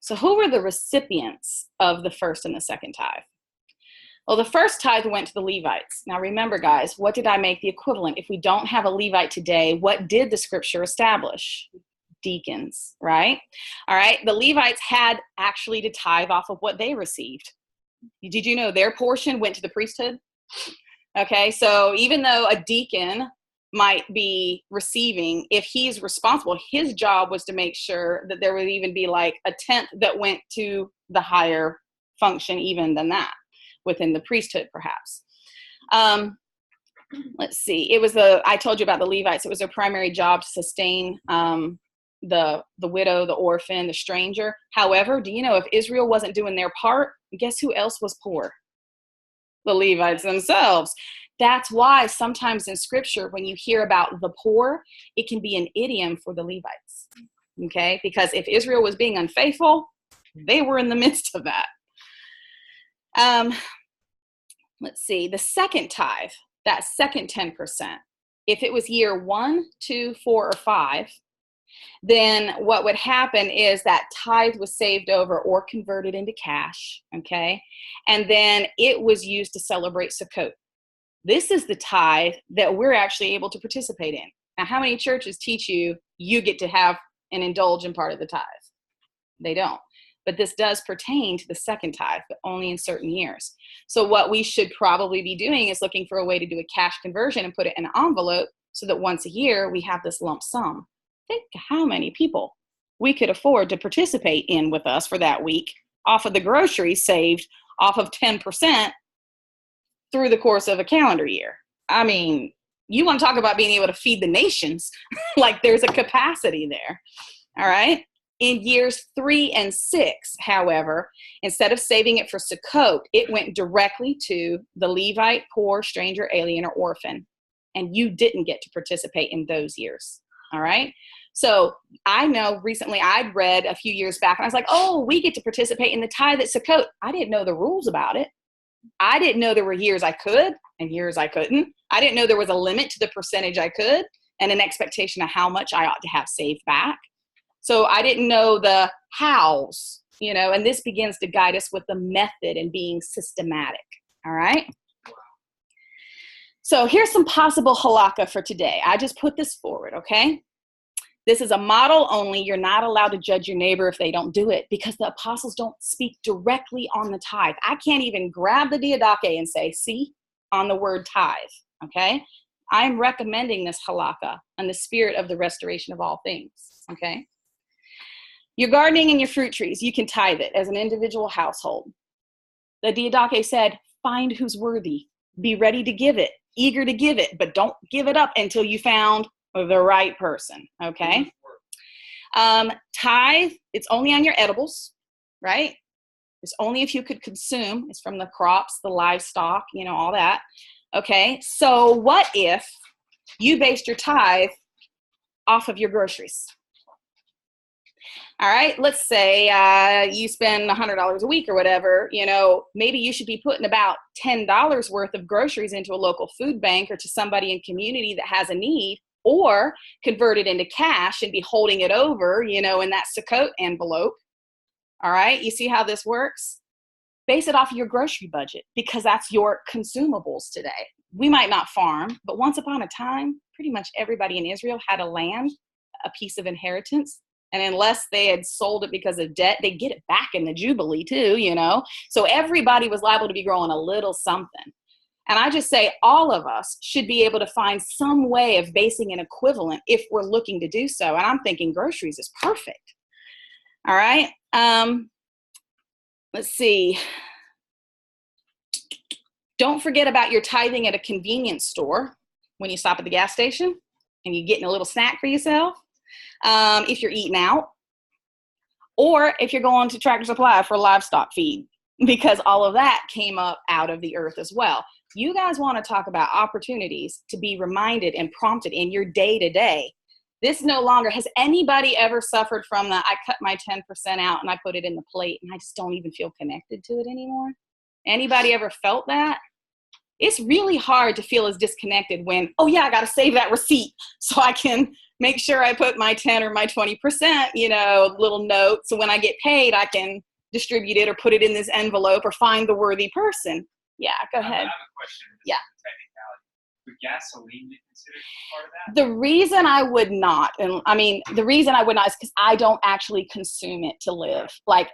So who were the recipients of the first and the second tithe? Well, the first tithe went to the Levites. Now remember, guys, what did I make the equivalent? If we don't have a Levite today, what did the scripture establish? Deacons, right? All right. The Levites had actually to tithe off of what they received. Did you know their portion went to the priesthood? Okay. So even though a deacon might be receiving, if he's responsible, his job was to make sure that there would even be like a tenth that went to the higher function even than that within the priesthood, perhaps. Let's see. I told you about the Levites. It was their primary job to sustain the widow, the orphan, the stranger. However, do you know if Israel wasn't doing their part, guess who else was poor? The Levites themselves. That's why sometimes in scripture, when you hear about the poor, it can be an idiom for the Levites. Okay? Because if Israel was being unfaithful, they were in the midst of that. Let's see. The second tithe, that second 10%, if it was year 1, 2, 4, or 5, then what would happen is that tithe was saved over or converted into cash, okay? And then it was used to celebrate Sukkot. This is the tithe that we're actually able to participate in. Now, how many churches teach you get to have and indulge in part of the tithe. They don't. But this does pertain to the second tithe, but only in certain years. So what we should probably be doing is looking for a way to do a cash conversion and put it in an envelope so that once a year we have this lump sum. Think how many people we could afford to participate in with us for that week off of the groceries saved off of 10% through the course of a calendar year. I mean, you want to talk about being able to feed the nations, like there's a capacity there. All right. In years 3 and 6, however, instead of saving it for Sukkot, it went directly to the Levite, poor, stranger, alien, or orphan. And you didn't get to participate in those years. All right. So I know recently I'd read a few years back and I was like, oh, we get to participate in the tithe at Sukkot. I didn't know the rules about it. I didn't know there were years I could and years I couldn't. I didn't know there was a limit to the percentage I could and an expectation of how much I ought to have saved back. So I didn't know the hows, and this begins to guide us with the method and being systematic. All right. So here's some possible halakha for today. I just put this forward. Okay. This is a model only. You're not allowed to judge your neighbor if they don't do it because the apostles don't speak directly on the tithe. I can't even grab the diadache and say, see, on the word tithe. Okay. I'm recommending this halakha in the spirit of the restoration of all things. Okay. Your gardening and your fruit trees, you can tithe it as an individual household. The diadache said, find who's worthy. Be ready to give it, eager to give it, but don't give it up until you found the right person, okay? Tithe, it's only on your edibles, right? It's only if you could consume. It's from the crops, the livestock, all that. Okay, so what if you based your tithe off of your groceries? All right, let's say you spend $100 a week or whatever, maybe you should be putting about $10 worth of groceries into a local food bank or to somebody in community that has a need, or convert it into cash and be holding it over, in that Sukkot envelope. All right, you see how this works? Base it off of your grocery budget because that's your consumables today. We might not farm, but once upon a time, pretty much everybody in Israel had a land, a piece of inheritance. And unless they had sold it because of debt, they'd get it back in the Jubilee too, So everybody was liable to be growing a little something. And I just say all of us should be able to find some way of basing an equivalent if we're looking to do so. And I'm thinking groceries is perfect. All right. Let's see. Don't forget about your tithing at a convenience store when you stop at the gas station and you're getting a little snack for yourself. If you're eating out, or if you're going to Tractor Supply for livestock feed, because all of that came up out of the earth as well. You guys want to talk about opportunities to be reminded and prompted in your day-to-day. This no longer, has anybody ever suffered from the, I cut my 10% out and I put it in the plate and I just don't even feel connected to it anymore? Anybody ever felt that? It's really hard to feel as disconnected when, oh yeah, I got to save that receipt so I can make sure I put my 10 or my 20%, little note. So when I get paid, I can distribute it or put it in this envelope or find the worthy person. Yeah, go ahead. I have a question. Yeah. Technicality. Would gasoline be considered part of that? The reason I would not, is because I don't actually consume it to live. Like,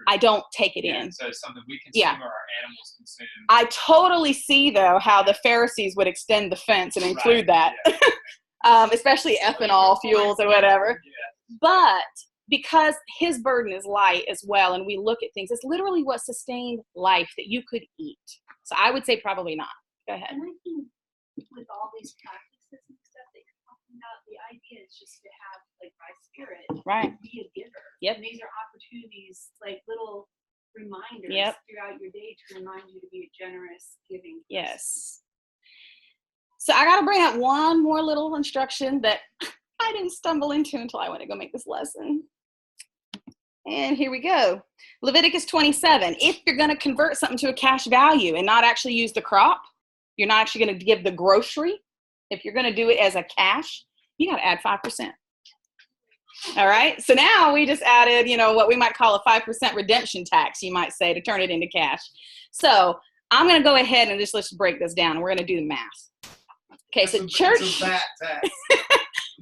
I don't take it in. So it's something we consume or our animals consume. I totally see, though, how the Pharisees would extend the fence and include that, especially ethanol fuels or whatever. Yeah. But because his burden is light as well, and we look at things, it's literally what sustained life that you could eat. So I would say probably not. Go ahead. And I think with all these practices and stuff that you're talking about, the idea is just to have, like, by spirit, be a giver. Yep. And these are opportunities, like little reminders throughout your day to remind you to be a generous, giving person. Yes. So I got to bring up one more little instruction that I didn't stumble into until I went to go make this lesson. And here we go. Leviticus 27. If you're going to convert something to a cash value and not actually use the crop, you're not actually going to give the grocery. If you're going to do it as a cash, you got to add 5%. All right. So now we just added, what we might call a 5% redemption tax, you might say, to turn it into cash. So I'm going to go ahead and let's break this down. And we're going to do the math. Okay. So church.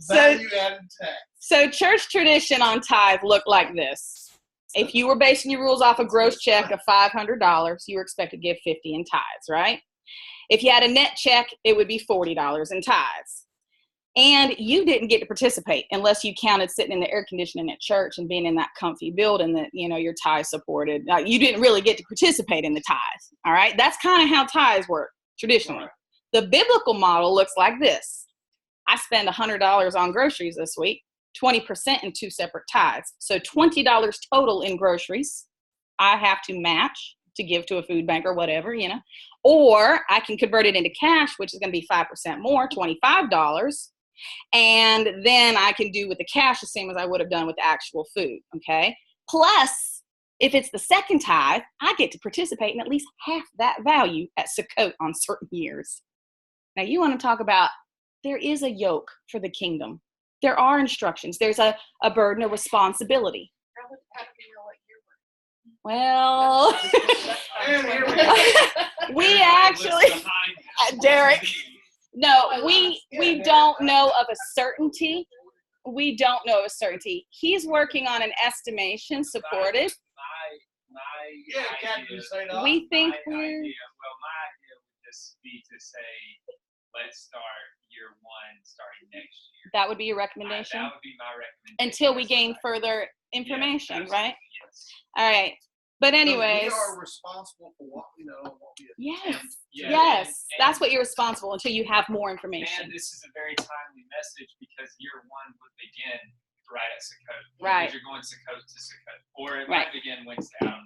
Value added tax. So church tradition on tithe looked like this. If you were basing your rules off a gross check of $500, you were expected to give $50 in tithes, right? If you had a net check, it would be $40 in tithes. And you didn't get to participate unless you counted sitting in the air conditioning at church and being in that comfy building that, you know, your tithe supported. You didn't really get to participate in the tithes, all right? That's kind of how tithes work traditionally. The biblical model looks like this. I spend $100 on groceries this week, 20% in 2 separate tithes. So $20 total in groceries I have to match to give to a food bank or whatever, you know. Or I can convert it into cash, which is going to be 5% more, $25. And then I can do with the cash the same as I would have done with the actual food, okay? Plus, if it's the second tithe, I get to participate in at least half that value at Sukkot on certain years. Now, you want to talk about there is a yoke for the kingdom. There are instructions. There's a burden of responsibility. Well, we actually, Derek, no, we don't know of a certainty. We don't know of a certainty. He's working on an estimation supported. We think my idea would just be to say, let's start year 1 starting next year. That would be your recommendation? That would be my recommendation. Until we gain further information, right? Yes. All right. But anyways. So we are responsible for what we know and what we Yes. Yeah, Yes. and That's what you're responsible until you have more information. And this is a very timely message because year 1 would begin right at Sukkot. Right. Because you're going Sukkot to Sukkot. Or it Right. might begin Wednesday. I don't know.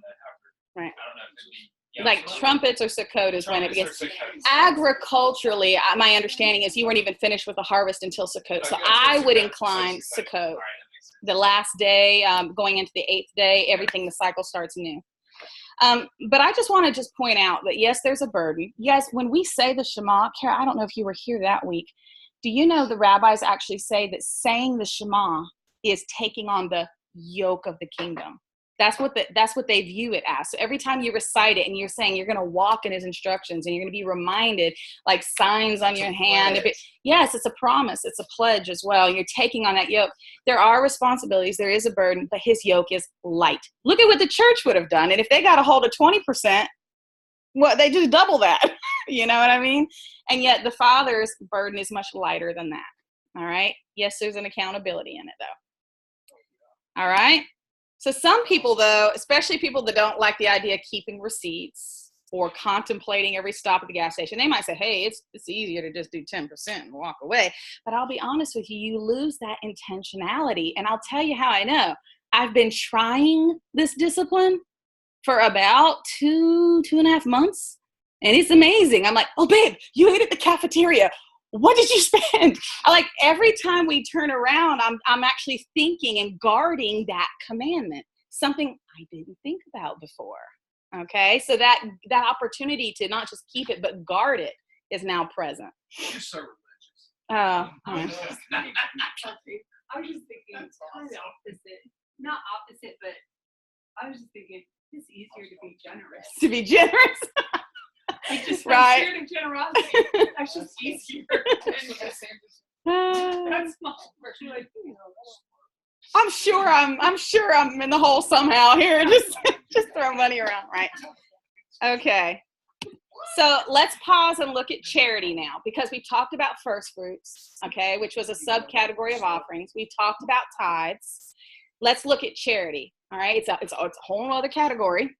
Right. I don't know if it'd be. Yeah, Like trumpets or Sukkot is when it begins. Trumpets or Sukkot. Agriculturally, my understanding is you weren't even finished with the harvest until Sukkot. So Okay, I would Sukkot. incline So Sukkot. All right, that makes sense. The last day, going into the 8th day, everything, the cycle starts new. But I just want to just point out that, yes, there's a burden. Yes, when we say the Shema, Kara, I don't know if you were here that week. Do you know the rabbis actually say that saying the Shema is taking on the yoke of the kingdom? That's what they view it as. So every time you recite it and you're saying you're going to walk in his instructions and you're going to be reminded like signs on your hand. Yes, it's a promise. It's a pledge as well. You're taking on that yoke. There are responsibilities. There is a burden, but his yoke is light. Look at what the church would have done. And if they got a hold of 20%, well, they just double that. You know what I mean? And yet the Father's burden is much lighter than that. All right? Yes, there's an accountability in it, though. All right? So some people, though, especially people that don't like the idea of keeping receipts or contemplating every stop at the gas station, they might say, hey, it's easier to just do 10% and walk away. But I'll be honest with you, you lose that intentionality. And I'll tell you how I know. I've been trying this discipline for about 2.5 months. And it's amazing. I'm like, oh, babe, you ate at the cafeteria. What did you spend? Like every time we turn around, I'm actually thinking and guarding that commandment, something I didn't think about before. Okay, so that opportunity to not just keep it but guard it is now present. You're so religious. Oh, I was just thinking kind of opposite. Not opposite, but I was just thinking it's easier to be generous. to be generous. Like just Right. spirit of generosity. That's just easier. That's small. Like, I'm sure I'm in the hole somehow here. Just throw money around, right? Okay. So let's pause and look at charity now, because we talked about firstfruits, okay, which was a subcategory of offerings. We talked about tithes. Let's look at charity. All right, it's a whole other category.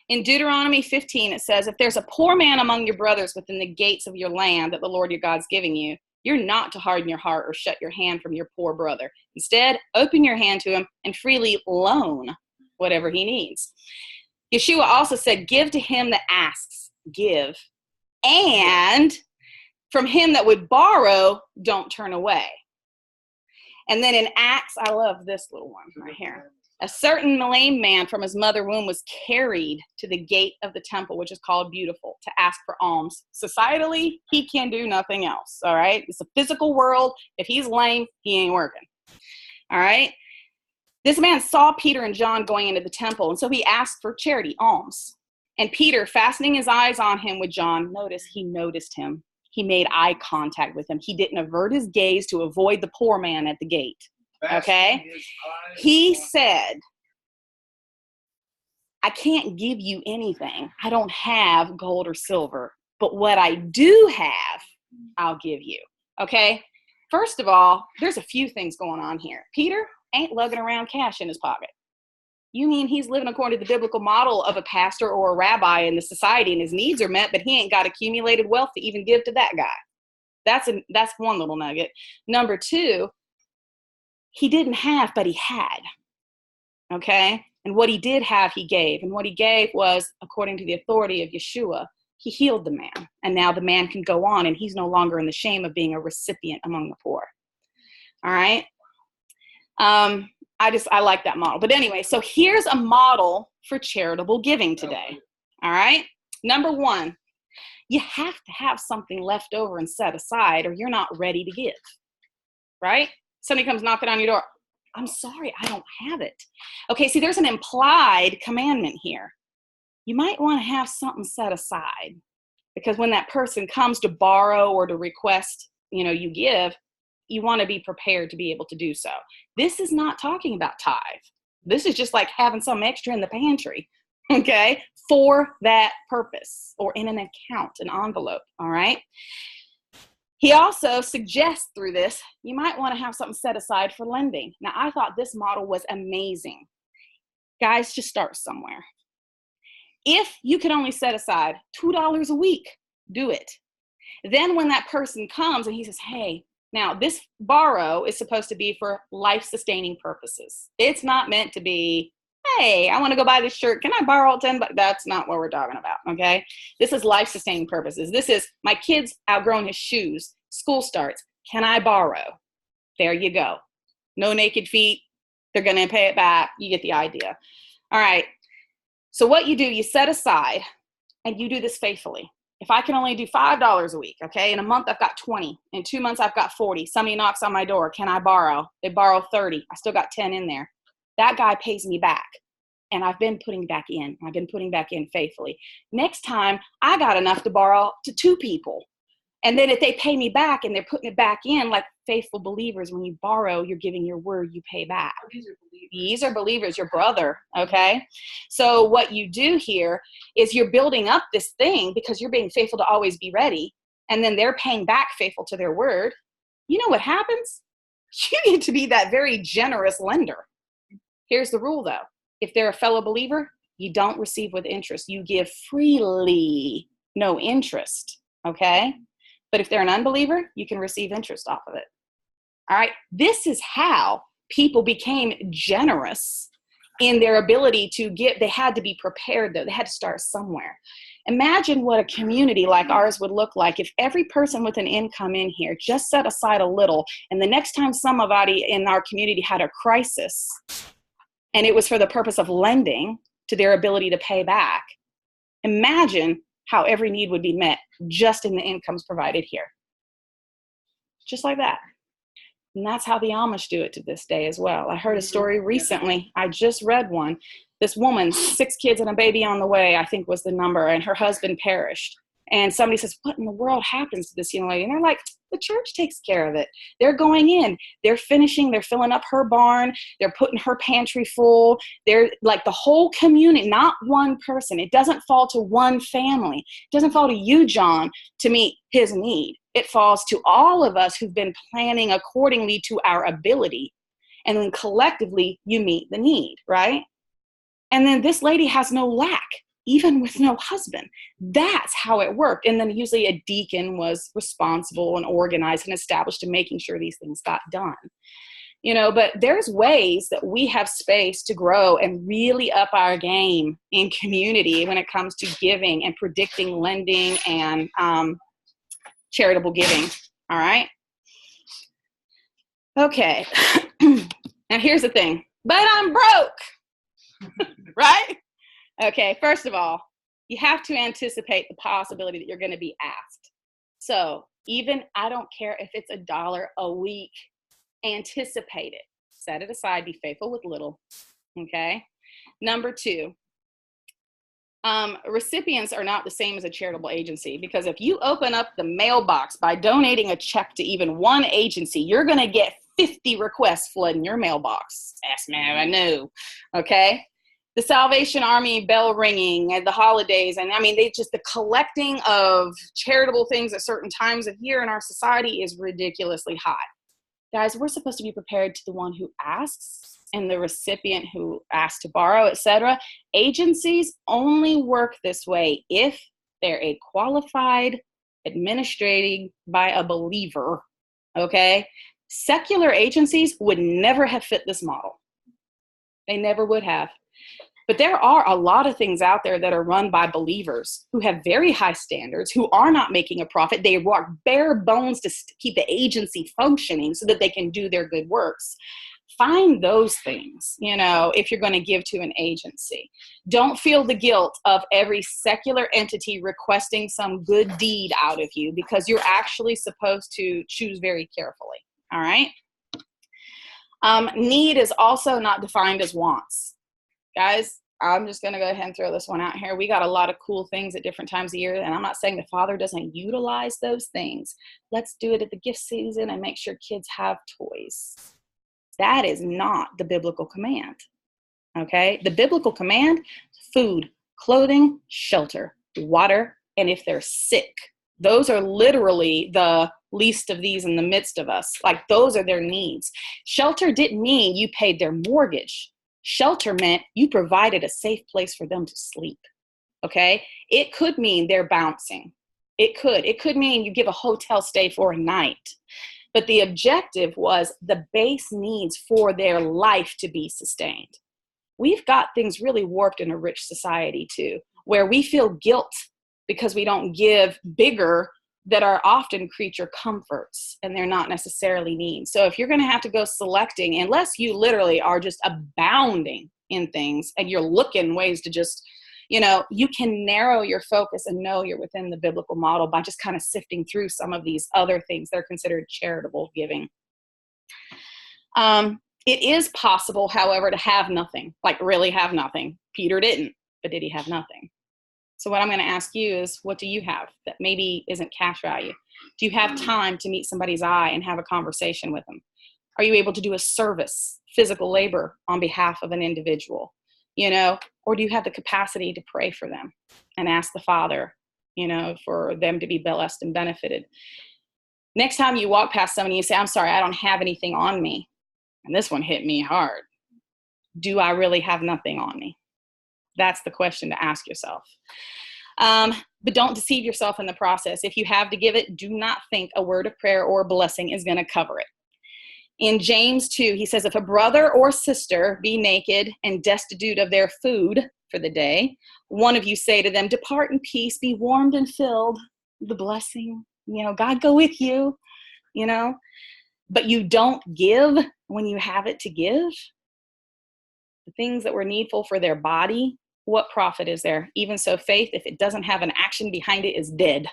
In Deuteronomy 15, it says, if there's a poor man among your brothers within the gates of your land that the Lord your God's giving you, you're not to harden your heart or shut your hand from your poor brother. Instead, open your hand to him and freely loan whatever he needs. Yeshua also said, give to him that asks, give. And from him that would borrow, don't turn away. And then in Acts, I love this little one right here. A certain lame man from his mother womb was carried to the gate of the temple, which is called Beautiful, to ask for alms. Societally, he can do nothing else, all right? It's a physical world. If he's lame, he ain't working, all right? This man saw Peter and John going into the temple, and so he asked for charity, alms. And Peter, fastening his eyes on him with John, he noticed him, He made eye contact with him. He didn't avert his gaze to avoid the poor man at the gate. Okay? He said, I can't give you anything. I don't have gold or silver, but what I do have, I'll give you. Okay? First of all, there's a few things going on here. Peter ain't lugging around cash in his pocket. You mean he's living according to the biblical model of a pastor or a rabbi in the society and his needs are met, but he ain't got accumulated wealth to even give to that guy. That's one little nugget. Number two, he didn't have, but he had. Okay? And what he did have, he gave. And what he gave was, according to the authority of Yeshua, he healed the man. And now the man can go on and he's no longer in the shame of being a recipient among the poor. All right? I like that model. But anyway, so here's a model for charitable giving today. All right? Number one, you have to have something left over and set aside or you're not ready to give. Right? Somebody comes knocking on your door. I'm sorry, I don't have it. Okay, see, there's an implied commandment here. You might want to have something set aside because when that person comes to borrow or to request, you give, you want to be prepared to be able to do so. This is not talking about tithe. This is just like having some extra in the pantry, okay, for that purpose or in an account, an envelope, all right? He also suggests through this, you might want to have something set aside for lending. Now, I thought this model was amazing. Guys, just start somewhere. If you could only set aside $2 a week, do it. Then when that person comes and he says, hey, now this borrow is supposed to be for life-sustaining purposes. It's not meant to be, hey, I want to go buy this shirt. Can I borrow $10? That's not what we're talking about, okay? This is life-sustaining purposes. This is, my kid's outgrown his shoes. School starts. Can I borrow? There you go. No naked feet. They're going to pay it back. You get the idea. All right. So what you do, you set aside, and you do this faithfully. If I can only do $5 a week, okay, in a month I've got 20. In 2 months I've got 40. Somebody knocks on my door. Can I borrow? They borrow 30. I still got 10 in there. That guy pays me back. And I've been putting back in. I've been putting back in faithfully. Next time, I got enough to borrow to 2 people. And then if they pay me back and they're putting it back in like faithful believers, when you borrow, you're giving your word, you pay back. These are believers, your brother, okay? So what you do here is you're building up this thing because you're being faithful to always be ready. And then they're paying back faithful to their word. You know what happens? You need to be that very generous lender. Here's the rule, though. If they're a fellow believer, you don't receive with interest. You give freely, no interest, okay? But if they're an unbeliever, you can receive interest off of it. All right? This is how people became generous in their ability to give. They had to be prepared, though. They had to start somewhere. Imagine what a community like ours would look like if every person with an income in here just set aside a little, and the next time somebody in our community had a crisis, and it was for the purpose of lending to their ability to pay back, imagine how every need would be met just in the incomes provided here. Just like that. And that's how the Amish do it to this day as well. I heard a story recently. I just read one. This woman, 6 kids and a baby on the way, I think was the number, and her husband perished. And somebody says, what in the world happens to this young lady? And they're like, the church takes care of it. They're going in, they're finishing, they're filling up her barn, they're putting her pantry full. They're like the whole community, not one person. It doesn't fall to one family. It doesn't fall to you, John, to meet his need. It falls to all of us who've been planning accordingly to our ability. And then collectively, you meet the need, right? And then this lady has no lack, even with no husband. That's how it worked. And then usually a deacon was responsible and organized and established in making sure these things got done. But there's ways that we have space to grow and really up our game in community when it comes to giving and predicting lending and charitable giving. All right. Okay. Now here's the thing. But I'm broke. Right? Okay, first of all, you have to anticipate the possibility that you're going to be asked. So even, I don't care if it's $1 a week, anticipate it. Set it aside, be faithful with little, okay? Number 2, Recipients are not the same as a charitable agency, because if you open up the mailbox by donating a check to even one agency, you're going to get 50 requests flooding your mailbox. Yes, ma'am, I know. Okay. The Salvation Army bell ringing at the holidays. And I mean, the collecting of charitable things at certain times of year in our society is ridiculously high. Guys, we're supposed to be prepared to the one who asks and the recipient who asks to borrow, etc. Agencies only work this way if they're a qualified, administrated by a believer, okay? Secular agencies would never have fit this model. They never would have. But there are a lot of things out there that are run by believers who have very high standards, who are not making a profit. They work bare bones to keep the agency functioning so that they can do their good works. Find those things, if you're going to give to an agency. Don't feel the guilt of every secular entity requesting some good deed out of you, because you're actually supposed to choose very carefully. All right. Need is also not defined as wants. Guys, I'm just going to go ahead and throw this one out here. We got a lot of cool things at different times of year, and I'm not saying the Father doesn't utilize those things. Let's do it at the gift season and make sure kids have toys. That is not the biblical command, okay? The biblical command, food, clothing, shelter, water, and if they're sick. Those are literally the least of these in the midst of us. Like, those are their needs. Shelter didn't mean you paid their mortgage. Shelter meant you provided a safe place for them to sleep, okay? It could mean they're bouncing. It could mean you give a hotel stay for a night. But the objective was the base needs for their life to be sustained. We've got things really warped in a rich society too, where we feel guilt because we don't give bigger, that are often creature comforts and they're not necessarily needs. So if you're going to have to go selecting, unless you literally are just abounding in things and you're looking ways to just, you can narrow your focus and know you're within the biblical model by just kind of sifting through some of these other things that are considered charitable giving. It is possible, however, to have nothing, like really have nothing. Peter didn't, but did he have nothing? So what I'm going to ask you is, what do you have that maybe isn't cash value? Do you have time to meet somebody's eye and have a conversation with them? Are you able to do a service, physical labor on behalf of an individual? Or do you have the capacity to pray for them and ask the Father, for them to be blessed and benefited? Next time you walk past somebody, you say, I'm sorry, I don't have anything on me. And this one hit me hard. Do I really have nothing on me? That's the question to ask yourself. But don't deceive yourself in the process. If you have to give it, do not think a word of prayer or a blessing is going to cover it. In James 2, he says, if a brother or sister be naked and destitute of their food for the day, one of you say to them, depart in peace, be warmed and filled, the blessing, God go with you, but you don't give when you have it to give. The things that were needful for their body, what profit is there? Even so, faith, if it doesn't have an action behind it, is dead.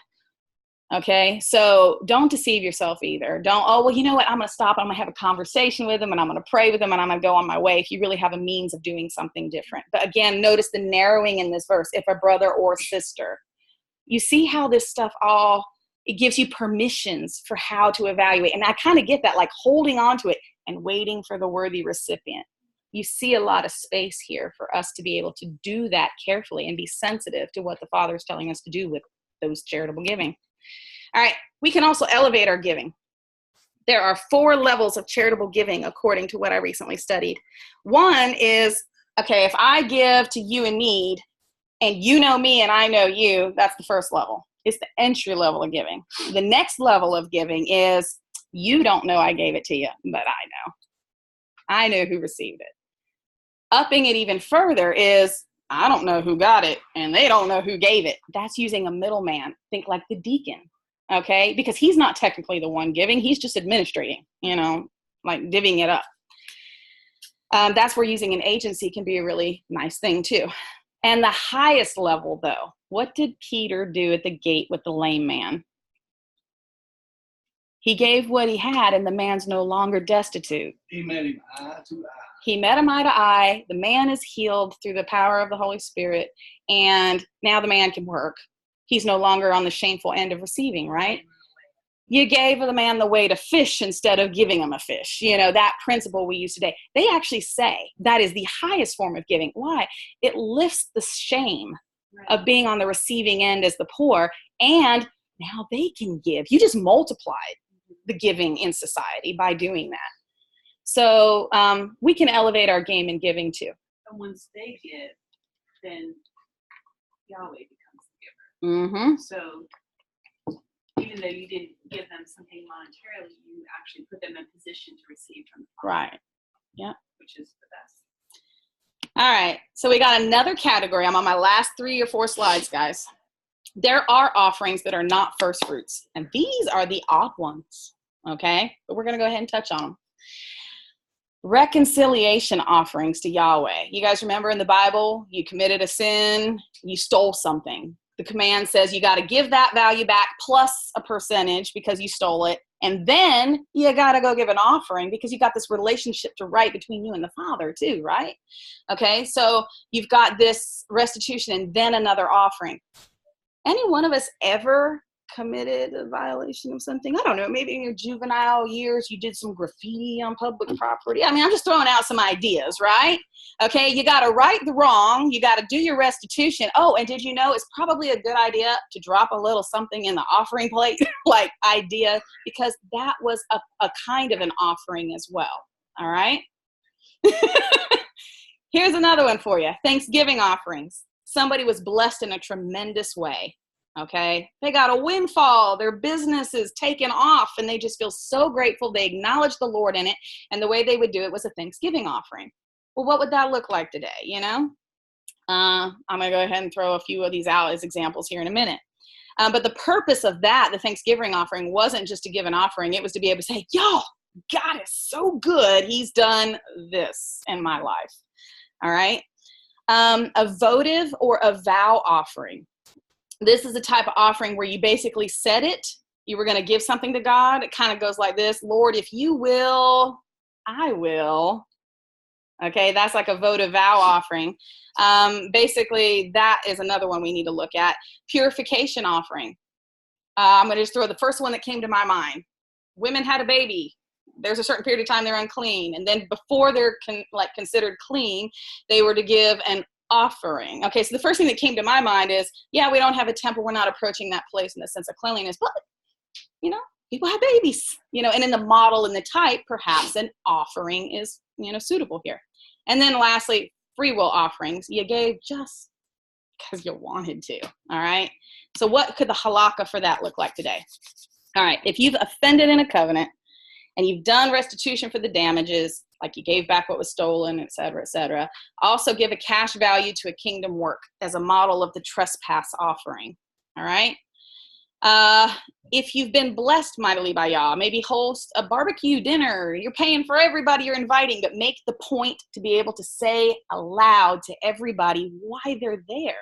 Okay, so don't deceive yourself either. You know what? I'm going to stop. I'm going to have a conversation with them, and I'm going to pray with them, and I'm going to go on my way, if you really have a means of doing something different. But again, notice the narrowing in this verse. If a brother or sister, you see how this stuff it gives you permissions for how to evaluate. And I kind of get that, like holding on to it and waiting for the worthy recipient. You see a lot of space here for us to be able to do that carefully and be sensitive to what the Father is telling us to do with those charitable giving. All right, we can also elevate our giving. There are 4 levels of charitable giving according to what I recently studied. One is, okay, if I give to you in need and you know me and I know you, that's the first level. It's the entry level of giving. The next level of giving is, you don't know I gave it to you, but I know. I know who received it. Upping it even further is, I don't know who got it and they don't know who gave it. That's using a middleman. Think like the deacon, okay? Because he's not technically the one giving. He's just administrating, like divvying it up. That's where using an agency can be a really nice thing too. And the highest level though, what did Peter do at the gate with the lame man? He gave what he had, and the man's no longer destitute. He met him eye to eye. He met him eye to eye. The man is healed through the power of the Holy Spirit, and now the man can work. He's no longer on the shameful end of receiving, right? You gave the man the way to fish instead of giving him a fish. You know, that principle we use today. They actually say that is the highest form of giving. Why? It lifts the shame of being on the receiving end as the poor, and now they can give. You just multiplied the giving in society by doing that. So we can elevate our game in giving too. And once they give, then Yahweh becomes the giver. Mm-hmm. So even though you didn't give them something monetarily, you actually put them in position to receive from the Father. Right. Yeah. Which is the best. All right. So we got another category. I'm on my last 3 or 4 slides, guys. There are offerings that are not first fruits, and these are the odd ones. Okay. But we're going to go ahead and touch on them. Reconciliation offerings to Yahweh. You guys remember in the Bible, you committed a sin, you stole something. The command says you got to give that value back plus a percentage because you stole it. And then you got to go give an offering because you got this relationship to right between you and the Father too, right? Okay, so you've got this restitution and then another offering. Any one of us ever committed a violation of something? I don't know, maybe in your juvenile years you did some graffiti on public property. I mean, I'm just throwing out some ideas, right? Okay, you got to right the wrong, you got to do your restitution. Oh, and did you know it's probably a good idea to drop a little something in the offering plate, like idea, because that was a kind of an offering as well, all right? Here's another one for you, Thanksgiving offerings. Somebody was blessed in a tremendous way. Okay, they got a windfall, their business is taken off, and they just feel so grateful. They acknowledge the Lord in it, and the way they would do it was a Thanksgiving offering. Well, what would that look like today, you know? I'm going to go ahead and throw a few of these out as examples here in a minute. But the purpose of that, the Thanksgiving offering, wasn't just to give an offering. It was to be able to say, yo, God is so good. He's done this in my life. All right. A votive or a vow offering. This is a type of offering where you basically said it. You were going to give something to God. It kind of goes like this. Lord, if you will, I will. Okay, that's like a votive vow offering. Basically, that is another one we need to look at. Purification offering. I'm going to just throw the first one that came to my mind. Women had a baby. There's a certain period of time they're unclean. And then before they're considered clean, they were to give an offering. Okay, so the first thing that came to my mind is, yeah, we don't have a temple. We're not approaching that place in the sense of cleanliness. But, you know, people have babies. You know, and in the model and the type, perhaps an offering is, you know, suitable here. And then lastly, free will offerings. You gave just because you wanted to. All right. So what could the halakha for that look like today? All right. If you've offended in a covenant and you've done restitution for the damages, like you gave back what was stolen, et cetera, also give a cash value to a kingdom work as a model of the trespass offering. All right. If you've been blessed mightily by Yah, maybe host a barbecue dinner. You're paying for everybody you're inviting, but make the point to be able to say aloud to everybody why they're there.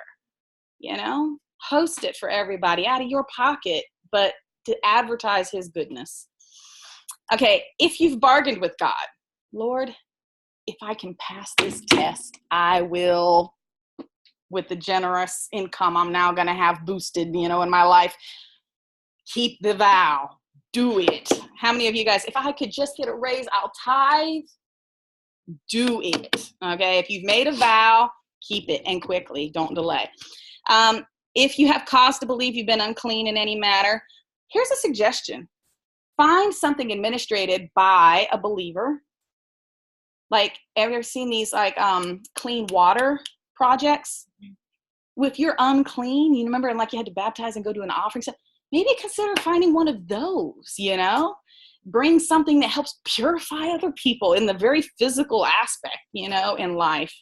You know, host it for everybody out of your pocket, but to advertise his goodness. Okay, if you've bargained with God, Lord, if I can pass this test, I will, with the generous income I'm now going to have boosted, you know, in my life. Keep the vow. Do it. How many of you guys, if I could just get a raise, I'll tithe? Do it. Okay, if you've made a vow, keep it and quickly. Don't delay. If you have cause to believe you've been unclean in any matter, here's a suggestion. Find something administrated by a believer. Like, ever seen these like clean water projects? If you're unclean, you remember, and like you had to baptize and go to an offering, so maybe consider finding one of those, you know? Bring something that helps purify other people in the very physical aspect, you know, in life.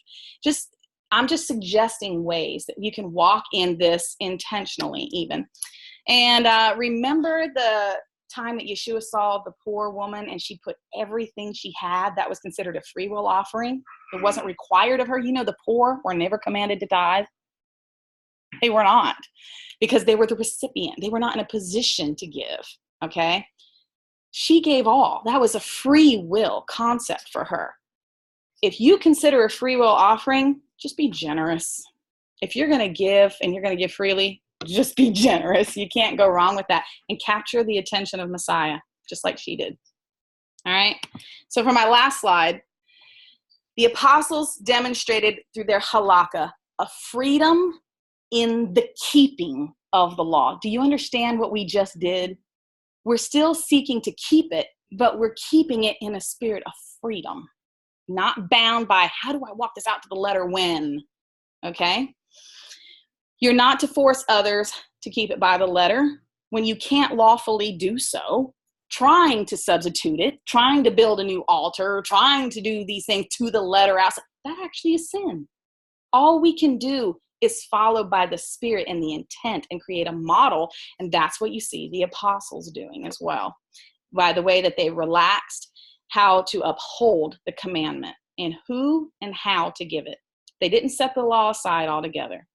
I'm just suggesting ways that you can walk in this intentionally even. And remember the time that Yeshua saw the poor woman and she put everything she had, that was considered a free will offering. It wasn't required of her. You know, the poor were never commanded to tithe. They were not, because they were the recipient. They were not in a position to give, okay? She gave all. That was a free will concept for her. If you consider a free will offering, just be generous. If you're going to give and you're going to give freely, just be generous. You can't go wrong with that. And capture the attention of Messiah, just like she did. All right. So for my last slide, the apostles demonstrated through their halakha a freedom in the keeping of the law. Do you understand what we just did? We're still seeking to keep it, but we're keeping it in a spirit of freedom, not bound by how do I walk this out to the letter when, okay? You're not to force others to keep it by the letter when you can't lawfully do so, trying to substitute it, trying to build a new altar, trying to do these things to the letter outside. That actually is sin. All we can do is follow by the Spirit and the intent and create a model. And that's what you see the apostles doing as well, by the way that they relaxed how to uphold the commandment and who and how to give it. They didn't set the law aside altogether.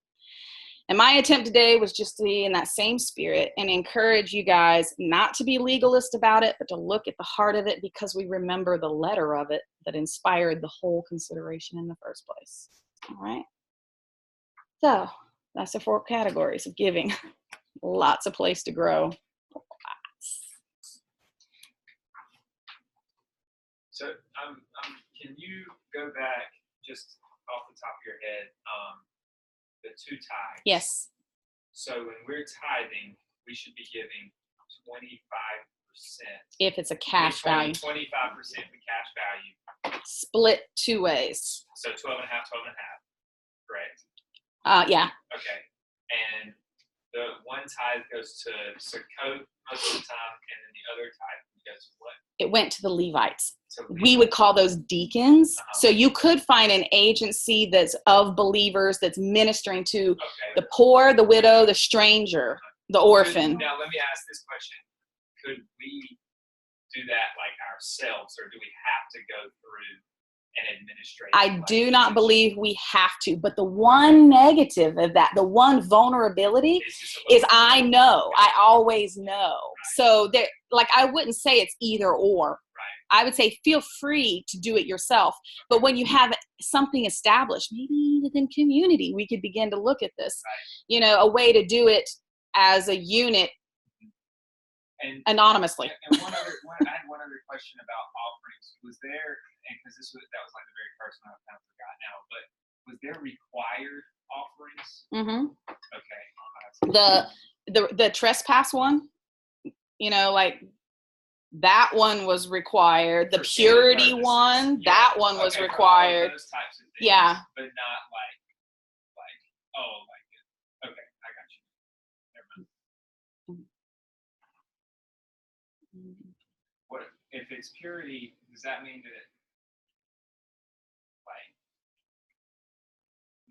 And my attempt today was just to be in that same spirit and encourage you guys not to be legalist about it, but to look at the heart of it, because we remember the letter of it that inspired the whole consideration in the first place. All right. So that's the 4 categories of giving. Lots of place to grow. So can you go back just off the top of your head, the 2 tithes? Yes. So when we're tithing, we should be giving 25%. If it's a cash value. 25% the cash value. Split 2 ways. So 12 and a half, correct? Yeah. Okay. And the 1 tithe goes to Sukkot most of the time, and then the other tithe goes to what? It went to the Levites. So we would call those deacons. So you could find an agency that's of believers that's ministering to the poor, the widow, the stranger, the orphan. Now let me ask this question. Could we do that like ourselves, or do we have to go through an administrative? I do not believe we have to, but the one negative of that, the one vulnerability is I know, I always know. So there, like, I wouldn't say it's either or. I would say feel free to do it yourself. But when you have something established, maybe within community, we could begin to look at this, you know, a way to do it as a unit and anonymously. And I had one other question about offerings. Was there, and because that was like the very first one, I kind of forgot now, but was there required offerings? Okay. The trespass one, you know, like, that one was required. The purity one, that one was required. Those types of things, yeah. But not like, okay, I got you. Never mind. What if it's purity? Does that mean that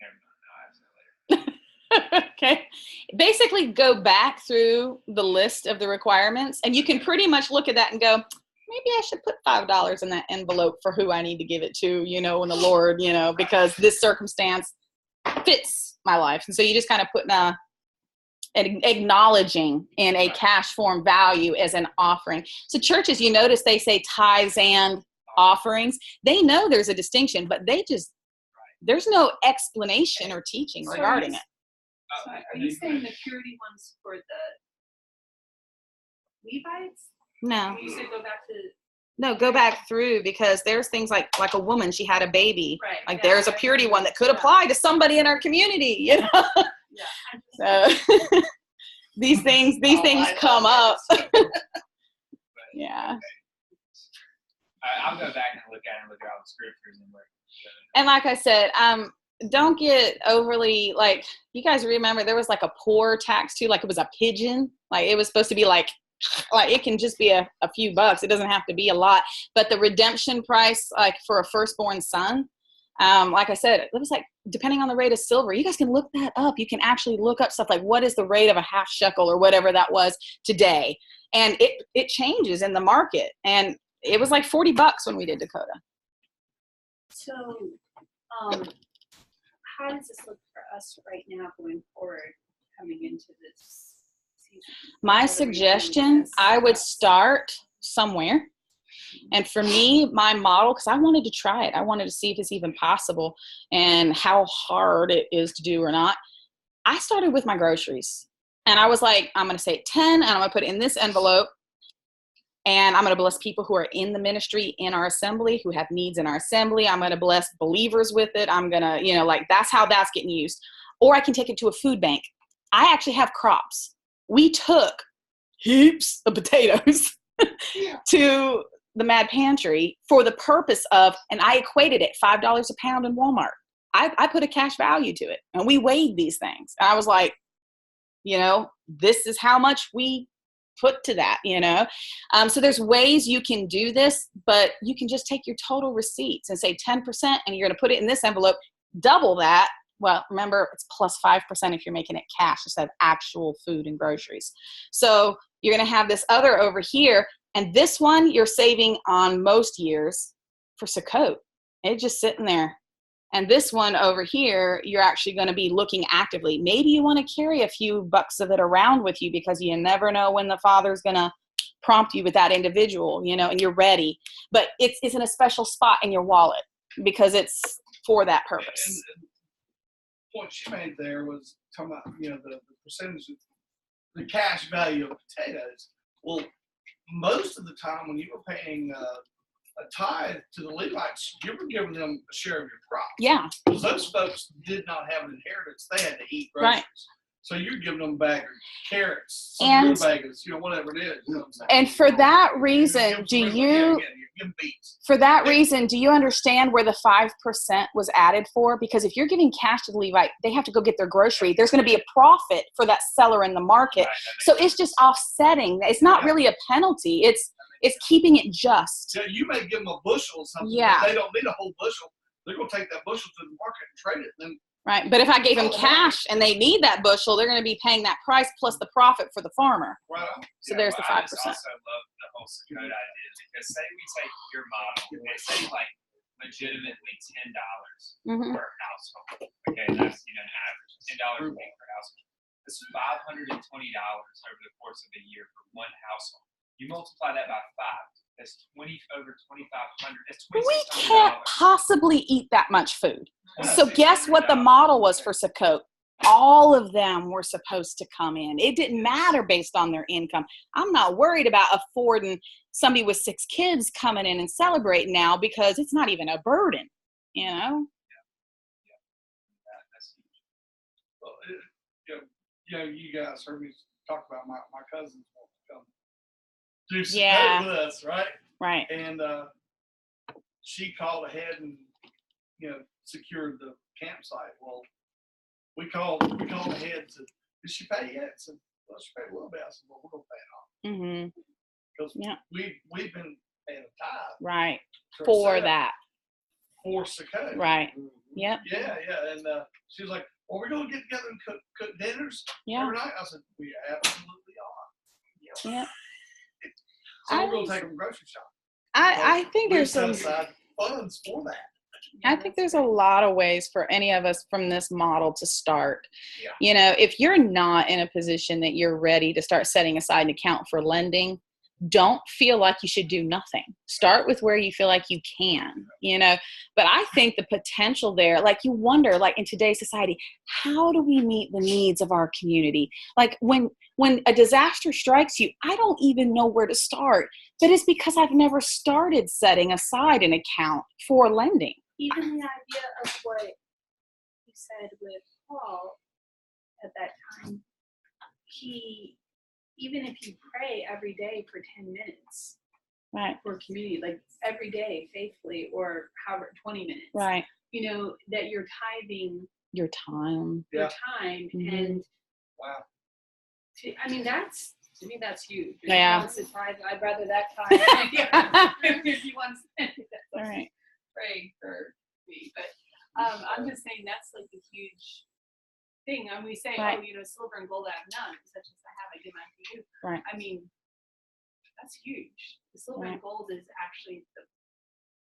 never mind. I'll ask that later. Okay. Basically, go back through the list of the requirements, and you can pretty much look at that and go, maybe I should put $5 in that envelope for who I need to give it to, you know, in the Lord, you know, because this circumstance fits my life. And so you just kind of put acknowledging in a cash form value as an offering. So churches, you notice they say tithes and offerings. They know there's a distinction, but there's no explanation or teaching regarding it. So are you saying the purity ones for the Levites? No. You said go back to. No, go back through, because there's things like a woman, she had a baby. Right. Like there's a purity one that could apply to somebody in our community, you know? Yeah. So these things come up. Yeah. I'll go back and look at all the scriptures and And like I said, don't get overly, like, you guys remember there was like a poor tax too, like it was a pigeon. Like it was supposed to be like it can just be a few bucks. It doesn't have to be a lot. But the redemption price, like for a firstborn son, like I said, it was like, depending on the rate of silver, you guys can look that up. You can actually look up stuff like what is the rate of a half shekel or whatever that was today. And it changes in the market. And it was like $40 when we did Dakota. So, how does this look for us right now going forward, coming into this season? My suggestion, I would start somewhere. And for me, my model, because I wanted to try it, I wanted to see if it's even possible and how hard it is to do or not. I started with my groceries, and I was like, I'm going to say 10, and I'm going to put it in this envelope, and I'm going to bless people who are in the ministry in our assembly, who have needs in our assembly. I'm going to bless believers with it. I'm going to, like, that's how that's getting used. Or I can take it to a food bank. I actually have crops. We took heaps of potatoes to the Mad Pantry for the purpose of, and I equated it $5 a pound in Walmart. I put a cash value to it, and we weighed these things. And I was like, this is how much we put to that, So there's ways you can do this, but you can just take your total receipts and say 10%, and you're going to put it in this envelope, double that. Well, remember, it's plus 5% if you're making it cash instead of actual food and groceries. So you're going to have this other over here, and this one you're saving on most years for Sukkot. It's just sitting there. And this one over here, you're actually going to be looking actively. Maybe you want to carry a few bucks of it around with you because you never know when the Father's going to prompt you with that individual, and you're ready. But it's in a special spot in your wallet because it's for that purpose. And the point she made there was talking about, the percentage of the cash value of potatoes. Well, most of the time when you were paying a tithe to the Levites, you were giving them a share of your crop. Yeah. Because those folks did not have an inheritance. They had to eat groceries. Right. So you're giving them a bag of carrots, some rutabagas, whatever it is. And for that reason, do you understand where the 5% was added for? Because if you're giving cash to the Levite, they have to go get their grocery. There's going to be a profit for that seller in the market. Right, so it's just offsetting. It's not really a penalty. It's keeping it just. Yeah, you may give them a bushel or something, but they don't need a whole bushel. They're going to take that bushel to the market and trade it. Then right, but if I gave them cash and they need that bushel, they're going to be paying that price plus the profit for the farmer. Right. So there's the 5%. I just also love the whole Sukkot idea because say we take your model and say like legitimately $10 per household. Okay, that's an average $10 a week per household. That's $520 over the course of a year for one household. You multiply that by 5. That's over 2,500. That's $2,600. We can't possibly eat that much food. So guess what the model was for Sukkot? All of them were supposed to come in. It didn't matter based on their income. I'm not worried about affording somebody with 6 kids coming in and celebrating now because it's not even a burden, Yeah, that's huge. Well, you guys heard me talk about my cousins want to come do Sukkot with us, right? Right. And she called ahead and secured the campsite. Well, we called ahead to, did she pay yet? So, well, she paid a little bit. I said, well, we're gonna pay it off. Because we've been paying a tithe. Right. For that. For Sukkot. Right. Yep. Yeah. And she was like, well, we're gonna get together and cook dinners every night. I said, we absolutely are. Yeah. So we're gonna take them grocery shopping. I think there's set aside funds for that. I think there's a lot of ways for any of us from this model to start. Yeah. If you're not in a position that you're ready to start setting aside an account for lending, don't feel like you should do nothing. Start with where you feel like you can, But I think the potential there, like you wonder, like in today's society, how do we meet the needs of our community? Like when a disaster strikes you, I don't even know where to start. But it's because I've never started setting aside an account for lending. Even the idea of what you said with Paul at that time, even if you pray every day for 10 minutes, right, for community, like every day faithfully, or however 20 minutes, right, that you're tithing your time, and wow. That's, to me, that's huge. If Yeah. you want to tithe, I'd rather that time. If you want to all right, pray for me, but I'm just saying that's like a huge thing. And we say, right, silver and gold I have none, such as I have, I give unto you. Right. That's huge. The silver and gold is actually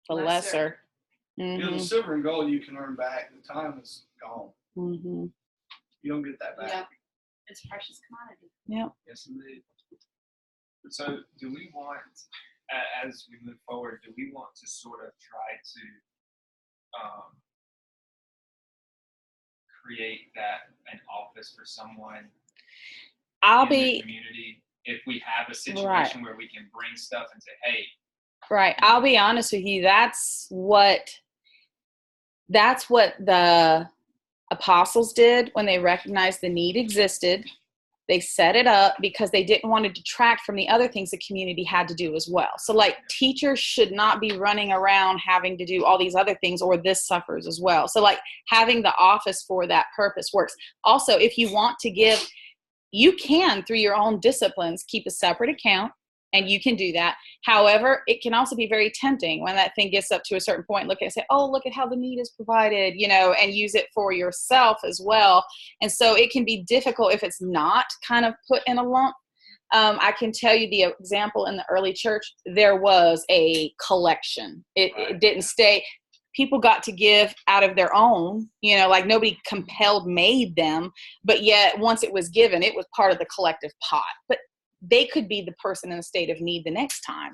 the lesser. The silver and gold you can earn back. The time is gone. Mm-hmm. You don't get that back. Yeah. It's a precious commodity. Yeah. Yes, indeed. So do we want, as we move forward, do we want to sort of try to create an office for someone in the community if we have a situation where we can bring stuff and say, hey. Right. I'll be honest with you. That's what the apostles did when they recognized the need existed. They set it up because they didn't want to detract from the other things the community had to do as well. So like teachers should not be running around having to do all these other things, or this suffers as well. So like having the office for that purpose works. Also, if you want to give, you can, through your own disciplines, keep a separate account, and you can do that. However, it can also be very tempting when that thing gets up to a certain point, look at it and say, oh, look at how the need is provided, and use it for yourself as well. And so it can be difficult if it's not kind of put in a lump. I can tell you the example in the early church, there was a collection. It didn't stay. People got to give out of their own, like nobody made them, but yet once it was given, it was part of the collective pot. But they could be the person in a state of need the next time,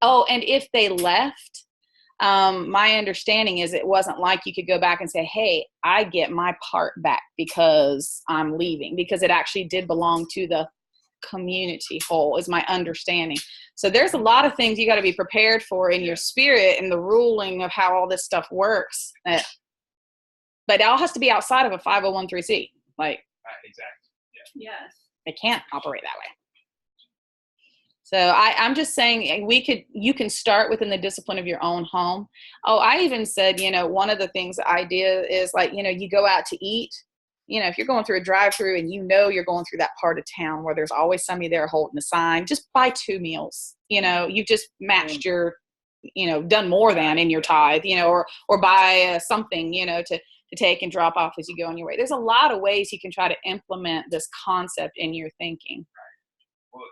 Oh, and if they left, my understanding is it wasn't like you could go back and say, hey, I get my part back because I'm leaving, because it actually did belong to the community whole, is my understanding. So there's a lot of things you got to be prepared for in your spirit and the ruling of how all this stuff works. But it all has to be outside of a 501(c)(3). Like, exactly. Yeah. Yes. They can't operate that way. So I'm just saying you can start within the discipline of your own home. Oh, I even said, one of the things, the idea is like, you go out to eat, if you're going through a drive-through and you're going through that part of town where there's always somebody there holding a sign, just buy 2 meals. You've just matched your, done more than in your tithe, or buy something, to take and drop off as you go on your way. There's a lot of ways you can try to implement this concept in your thinking. Well,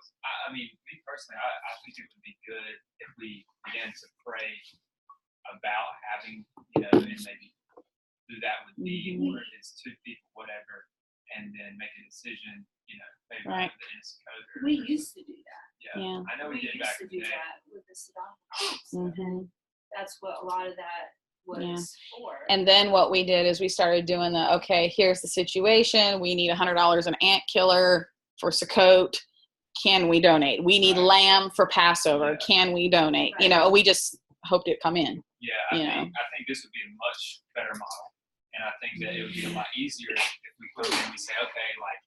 I mean, me personally, I think it would be good if we began to pray about having, and maybe who that would be, or if it's 2 people, whatever, and then make a decision, maybe Right. the innocent code. We used to do that. Yeah. I know we did back in the day. That with the Saddam. That's what a lot of that was for. And then what we did is we started doing here's the situation. We need $100 an ant killer for Sukkot. Can we donate? We need lamb for Passover. Yeah. Can we donate? We just hoped it'd come in. Yeah, I think this would be a much better model. And I think that it would be a lot easier if we put it in and we say, okay, like,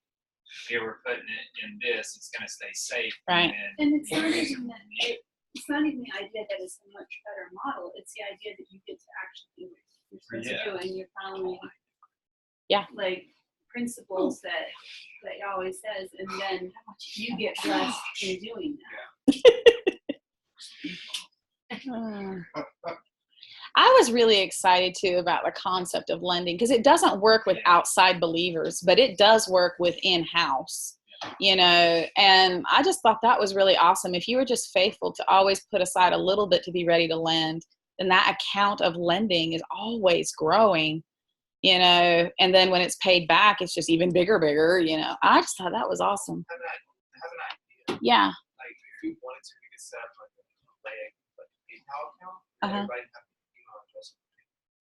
here we're putting it in this, it's going to stay safe. Right. And it's not even that it's not even the idea that it's a much better model. It's the idea that you get to actually do what you're supposed to do, and you're following like principles that Yahweh says, and then you get blessed in doing that. I was really excited too about the concept of lending, because it doesn't work with outside believers, but it does work with in-house, and I just thought that was really awesome. If you were just faithful to always put aside a little bit to be ready to lend, then that account of lending is always growing, and then when it's paid back, it's just even bigger. I just thought that was awesome. I have an idea. Yeah. Like, if we wanted to, we could set up like a PayPal account. Everybody have an email address.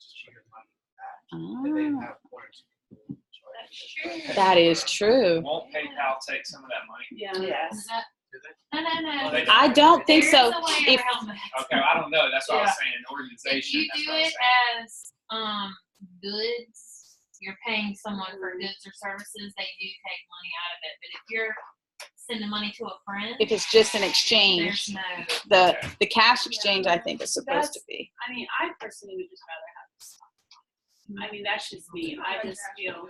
Just check your money back. And then have 1 or 2 people charge. That is true. Won't PayPal take some of that money? Yeah. Yes. Do they? No. I don't think so. There's a way If- around that. Okay, I don't know. That's what I was saying. An If organization. you that's do what I was it saying. as goods, you're paying someone for goods or services, they do take money out of it. But if you're sending money to a friend, If it's just an exchange, there's no. the cash exchange, I think, is supposed to be. I mean, I personally would just rather have this. I mean, that's just me. I just feel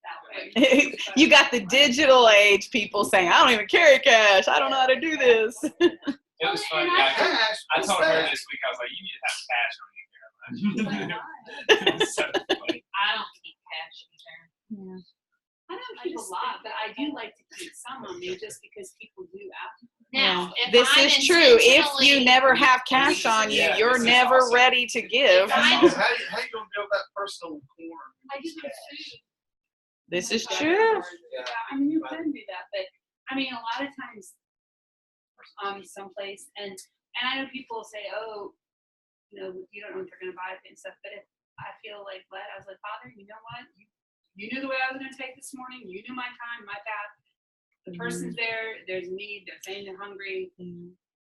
that way. You got the digital age people saying, I don't even carry cash. I don't know how to do this. It was funny. Cash. I What's told her that? this week, I was like, you need to have cash on you, Caroline. It was so funny. I don't keep cash either. I don't keep a lot, but I do like to keep some on me just because people do ask. Now, if This I'm is true. If you intentionally- never have cash on you, Yeah, you're this is never awesome. ready to give. How you gonna build that personal corner? I do with food. This is true. I mean, you can do that, but I mean, a lot of times, someplace, and I know people say, oh, you know, you don't know what they're going to buy and stuff, but if I feel like led, I was like, Father, you know what? You knew the way I was going to take this morning. You knew my time, my path. The person's there. There's need. They're saying they're hungry.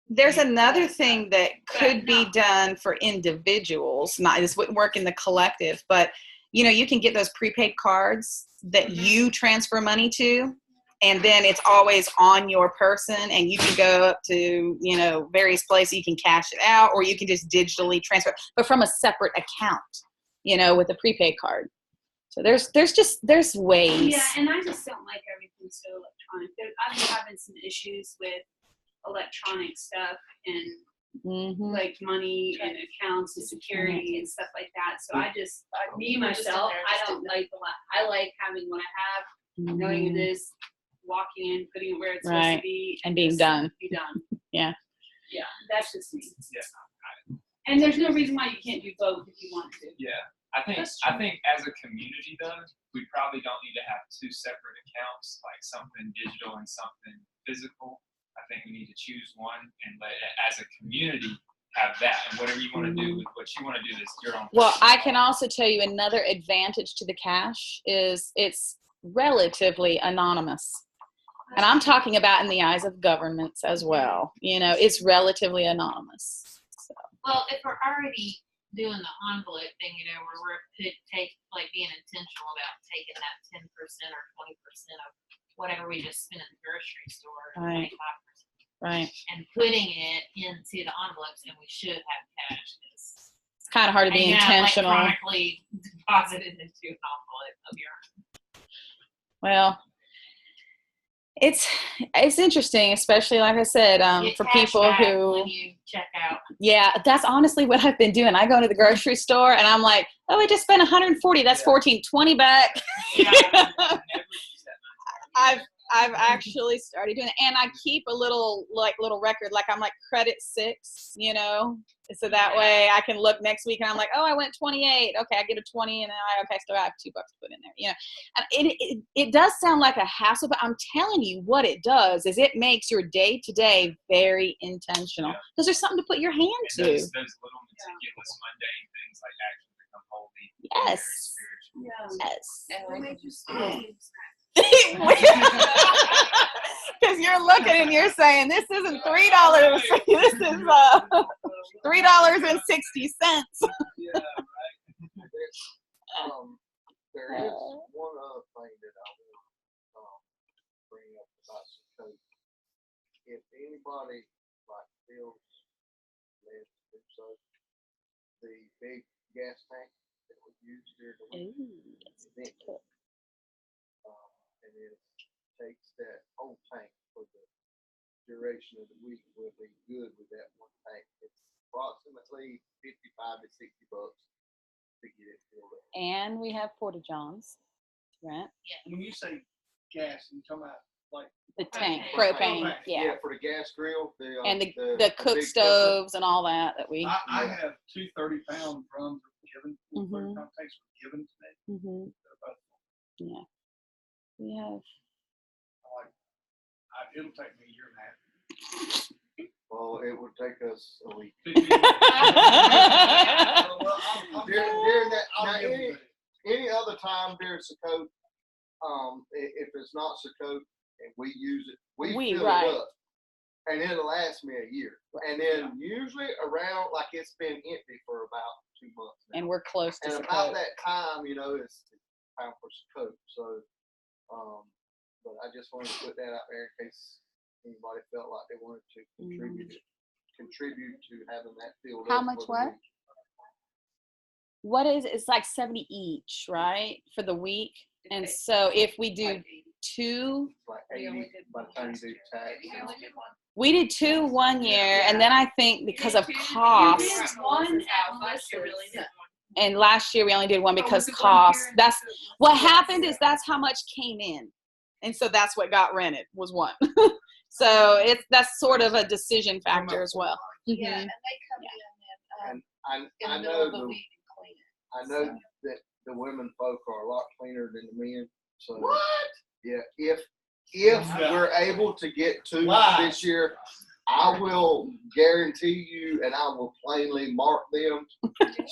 There's another thing that could be done for individuals. Not this wouldn't work in the collective, but you know, you can get those prepaid cards that you transfer money to, and then it's always on your person, and you can go up to, you know, various places. You can cash it out, or you can just digitally transfer, but from a separate account, you know, with a prepaid card. So there's ways. Yeah, and I just don't like everything so electronic. I've been having some issues with electronic stuff and like money and accounts and security and stuff like that. So I just, me myself, I don't like a lot. I like having what I have, knowing it is, walking in, putting it where it's supposed to be, and being done. Be done. Yeah. Yeah, that's just me. Yeah. And there's no reason why you can't do both if you want to. Yeah. I think as a community though, we probably don't need to have two separate accounts, like something digital and something physical. I think we need to choose one and let it, as a community, have that. And whatever you want to do with what you want to do is your own. Well, I can also tell you another advantage to the cash is it's relatively anonymous. And I'm talking about in the eyes of governments as well. You know, it's relatively anonymous. So. Well, if we're already doing the envelope thing, you know, where we're being intentional about taking that 10% or 20% of whatever we just spent at the grocery store, Right. 25%, Right. and putting it into the envelopes, and we should have cash. It's kind of hard to be intentional. Electronically deposited into an envelope of your. Well, it's interesting, especially like I said, for people who when you check out. Yeah, that's honestly what I've been doing. I go to the grocery store and I'm like, oh, I just spent 140. That's 14.20 back. Yeah. I've actually started doing it, and I keep a little record, like I'm like credit 6, you know, so that way I can look next week and I'm like, oh, I went 28. Okay, I get a 20, and then I still have $2 to put in there. You know, and it does sound like a hassle, but I'm telling you, what it does is it makes your day to day very intentional because there's something to put your hand to. Those little meticulous mundane things like actually become holy. Yes. Yes. And we make you because you're looking and you're saying this isn't $3. This is $3.60. Yeah, right. There is one other thing that I want to bring up about Sakota. If anybody like feels led to do so, the big gas tank that we use during the week, and it takes that whole tank for the duration of the week. Will be good with that one tank. It's approximately $55 to $60 to get it filled up. And we have porta johns, right? When you say gas, you come out like The tank, Propane. propane, yeah. For the gas grill, And the big cook stoves and all that we. I have 2 30-pound drums given, 30-pound tanks were given to me. Mm-hmm. Yeah. We have. It'll take me a year and a half. Well, it would take us a week. During During that, now any other time during Sakota, if it's not Sakota and we use it, we fill it up, and it'll last me a year. And then usually around, like, it's been empty for about 2 months now. And we're close to And Sakota. about that time, you know, it's time for Sakota. So, but I just wanted to put that out there in case anybody felt like they wanted to contribute to having that filled up. How much what? What is it's like 70 each, right? For the week. And so if we do 2, It's like 80 by the time you do tax. we did 2 one year, and then I think because of cost, and last year we only did 1 because cost. That's what happened is that's how much came in. And so that's what got rented was 1. So that's sort of a decision factor as well. Yeah, and they come in And in I the middle know of the week and clean it. I know that the women folk are a lot cleaner than the men. So What? yeah, if we're able to get 2 this year, I will guarantee you, and I will plainly mark them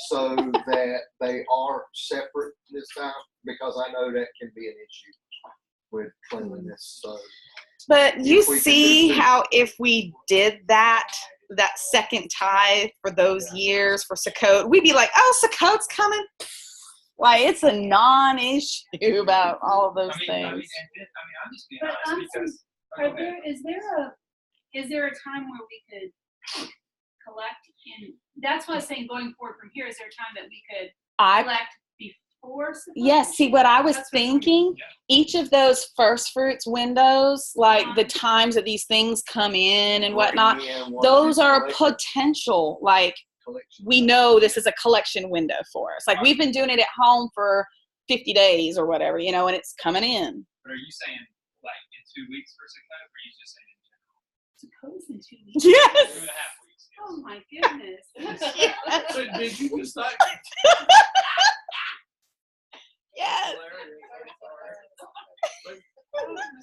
so that they are separate this time, because I know that can be an issue with cleanliness. So, But you if we can see do- how if we did that second tithe for those years for Sukkot, we'd be like, oh, Sukkot's coming. Like, it's a non-issue about all of those things. I'm just being But honest because. is there a time where we could collect in, that's what I was saying, going forward from here, is there a time that we could collect before Sukkot? Yes, see what I was That's what I'm thinking, each of those Firstfruits windows, like the Uh-huh. times that these things come in and bring whatnot, in what those is are collected, potential, like, collection. we know this is a collection window for us. Like, we've been doing it at home for 50 days or whatever, you know, and it's coming in. But are you saying like in 2 weeks for Sukkot, or are you just saying in general? Suppose in 2 weeks. Yes. 2.5 weeks. Yes. Oh my goodness. So did you just not? Yes.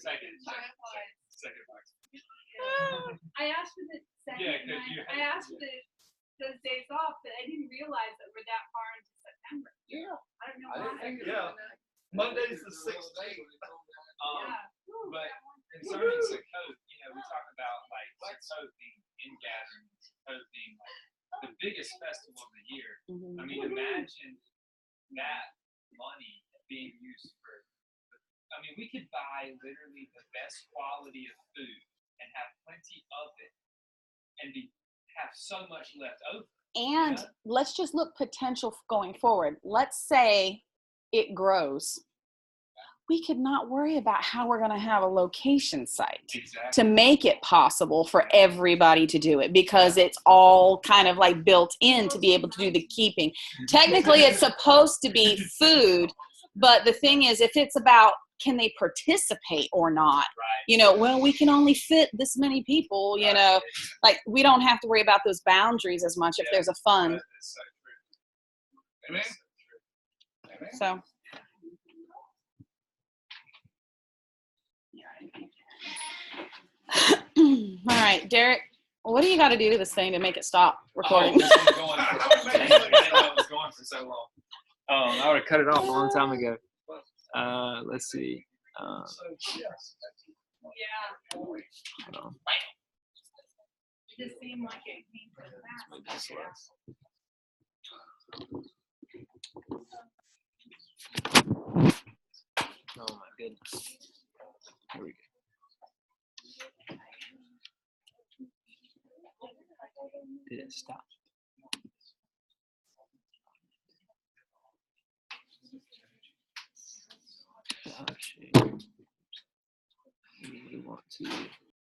Second box. I asked for the second, Yeah, and 'cause you I had- asked for those days off, but I didn't realize that we're that far into September. Yeah. I don't know I why. didn't think, yeah. Monday's the 16th. Yeah. Ooh, But that one. concerning Sukkot, we talk about like Sukkot being ingathering, Sukkot being like the biggest festival of the year. I mean, imagine that money being used for. I mean, we could buy literally the best quality of food and have plenty of it, and have so much left over. And let's just look potential going forward. Let's say it grows. We could not worry about how we're going to have a location site to make it possible for everybody to do it, because it's all kind of like built in to be able to do the keeping. Technically, it's supposed to be food, but the thing is, if it's about can they participate or not, well, we can only fit this many people, like we don't have to worry about those boundaries as much if there's a fund. That is so true. Amen. Amen. So. All right, Derek, what do you got to do to this thing to make it stop recording? This one's going for, I didn't know it was going for so long. I would have cut it off a long time ago. Let's see. Yeah. Hold on. It just seemed like it came so fast. Let's make this less. Oh my goodness. Here we go. Did it stop? Oh, shit. We want to